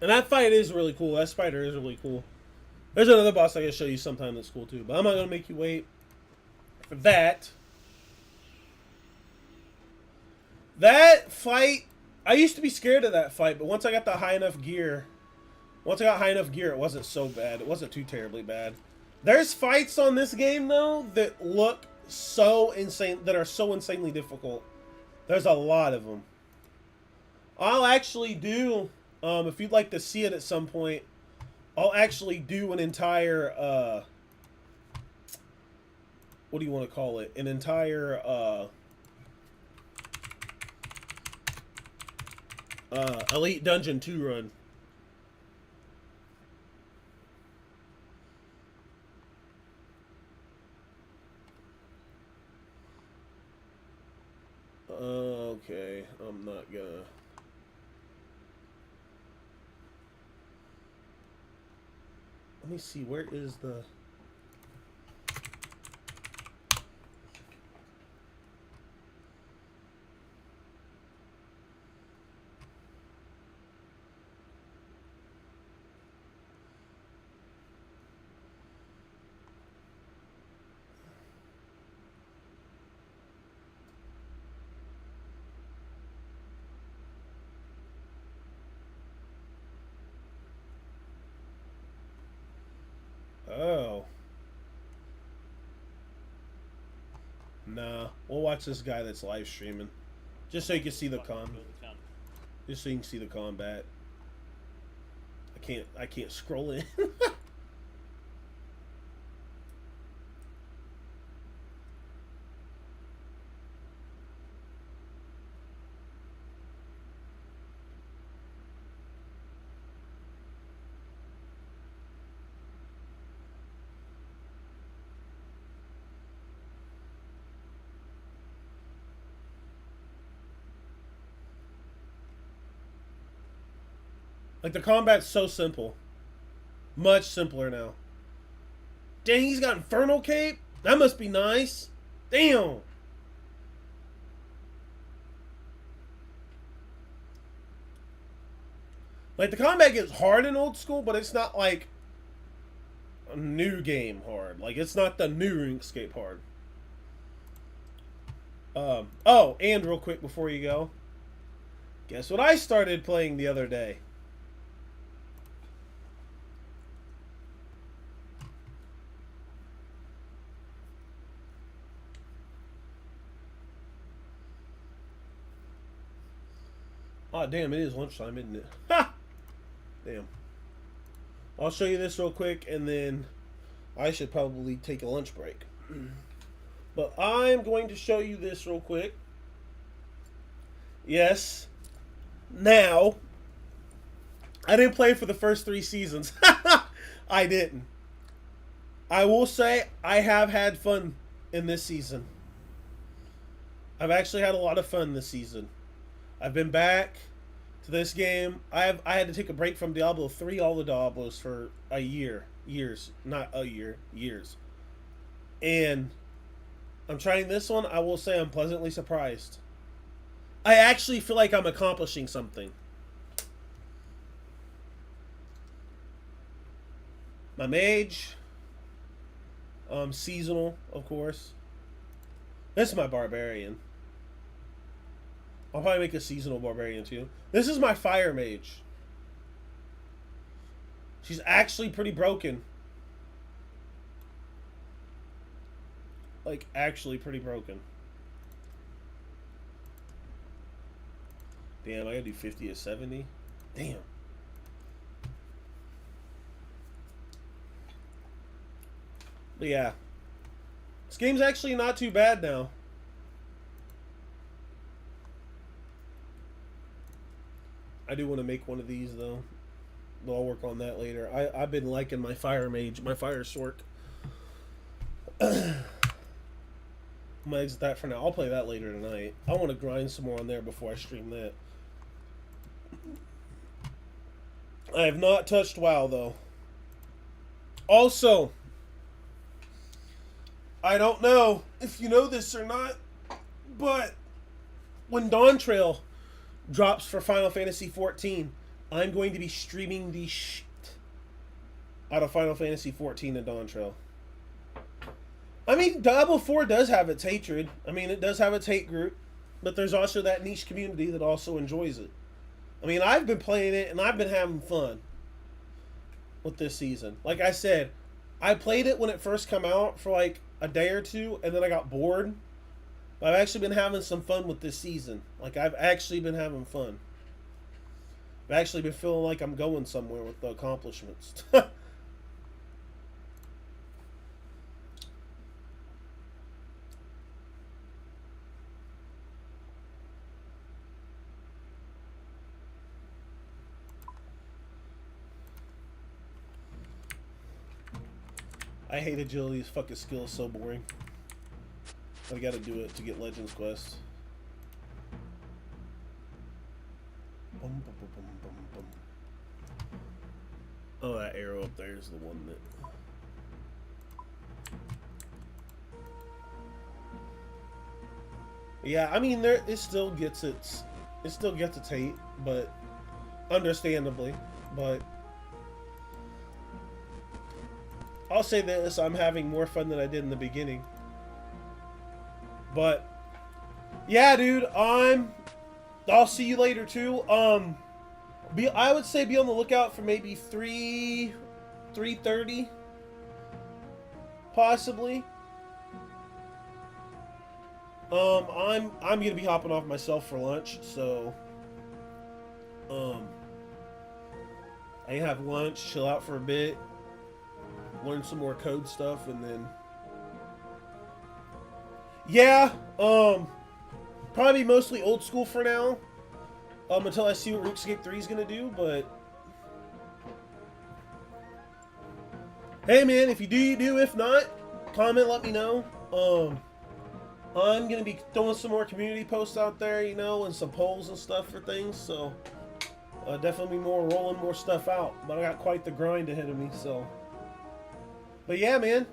And that fight is really cool. That spider is really cool. There's another boss I can show you sometime that's cool too. But I'm not going to make you wait for that. That fight, I used to be scared of that fight, but once I got the high enough gear, it wasn't so bad. It wasn't too terribly bad. There's fights on this game though that look so insane, that are so insanely difficult. There's a lot of them. I'll actually do, if you'd like to see it at some point, I'll actually do an entire, what do you want to call it? An entire, Elite Dungeon 2 run. Okay, I'm not gonna... Let me see, where is the... Oh. Nah, we'll watch this guy that's live streaming. Just so you can see the Just so you can see the combat. I can't scroll in. Like, the combat's so simple. Much simpler now. Dang, he's got Infernal Cape? That must be nice. Damn. Like, the combat gets hard in Old School, but it's not like a new game hard. Like, it's not the new Runescape hard. Oh, and real quick before you go. Guess what I started playing the other day? Oh, damn, it is lunchtime, isn't it? Ha! Damn. I'll show you this real quick, and then I should probably take a lunch break. But I'm going to show you this real quick. Yes. Now, I didn't play for the first 3 seasons. I didn't. I will say I have had fun in this season. I've actually had a lot of fun this season. I've been back to this game. I had to take a break from Diablo 3, all the Diablos, for a year. Years. Not a year. Years. And I'm trying this one. I will say I'm pleasantly surprised. I actually feel like I'm accomplishing something. My mage. Seasonal, of course. This is my barbarian. I'll probably make a seasonal barbarian too. This is my fire mage. She's actually pretty broken. Like, actually pretty broken. Damn, I gotta do 50 to 70. Damn. But yeah. This game's actually not too bad now. I do want to make one of these though. But I'll work on that later. I've been liking my fire mage, my fire sork. I'm gonna exit that for now. I'll play that later tonight. I want to grind some more on there before I stream that. I have not touched WoW though. Also, I don't know if you know this or not, but when Dawn Trail drops for Final Fantasy XIV, I'm going to be streaming the shit out of Final Fantasy XIV and Dawn Trail. I mean, Diablo 4 does have its hatred. I mean, it does have its hate group, but there's also that niche community that also enjoys it. I mean, I've been playing it and I've been having fun with this season. Like I said, I played it when it first came out for like a day or two, and then I got bored. But I've actually been having some fun with this season. Like, I've actually been having fun. I've actually been feeling like I'm going somewhere with the accomplishments. I hate agility. This fucking skill is so boring. But I gotta do it to get Legends Quest. Bum, bum, bum, bum, bum, bum. Oh, that arrow up there is the one that... Yeah, I mean, it still gets its hate, but understandably, but I'll say this, I'm having more fun than I did in the beginning. But yeah, dude, I'll see you later too. I would say be on the lookout for maybe 3:30 possibly. I'm gonna be hopping off myself for lunch, so I can have lunch, chill out for a bit, learn some more code stuff, and then yeah, probably mostly old school for now, until I see what Runescape 3 is gonna do. But hey, man, if you do, you do. If not, comment, let me know. I'm gonna be throwing some more community posts out there, you know, and some polls and stuff for things. So definitely more rolling more stuff out. But I got quite the grind ahead of me. So, but yeah, man,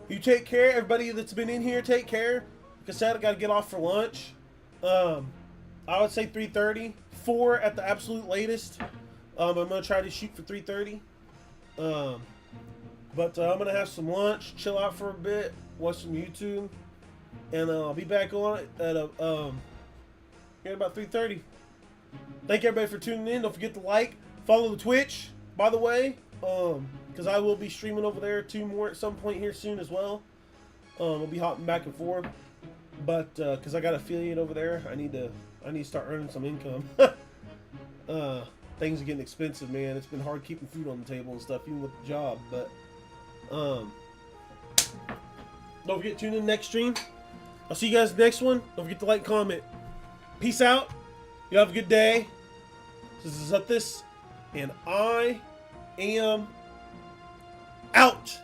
you take care. Everybody that's been in here, take care. Like I said, I gotta get off for lunch. I would say 3:30, 4 at the absolute latest. I'm gonna try to shoot for 3:30. But I'm gonna have some lunch, chill out for a bit, watch some YouTube. And I'll be back on it at about 3:30. Thank everybody for tuning in. Don't forget to like, follow the Twitch, by the way, because I will be streaming over there 2 more at some point here soon as well. I'll be hopping back and forth, but because I got affiliate over there, I need to start earning some income. Things are getting expensive, man. It's been hard keeping food on the table and stuff, even with the job. But don't forget to tune in next stream. I'll see you guys next one. Don't forget to like, comment. Peace out. You have a good day. This is This, and I am out.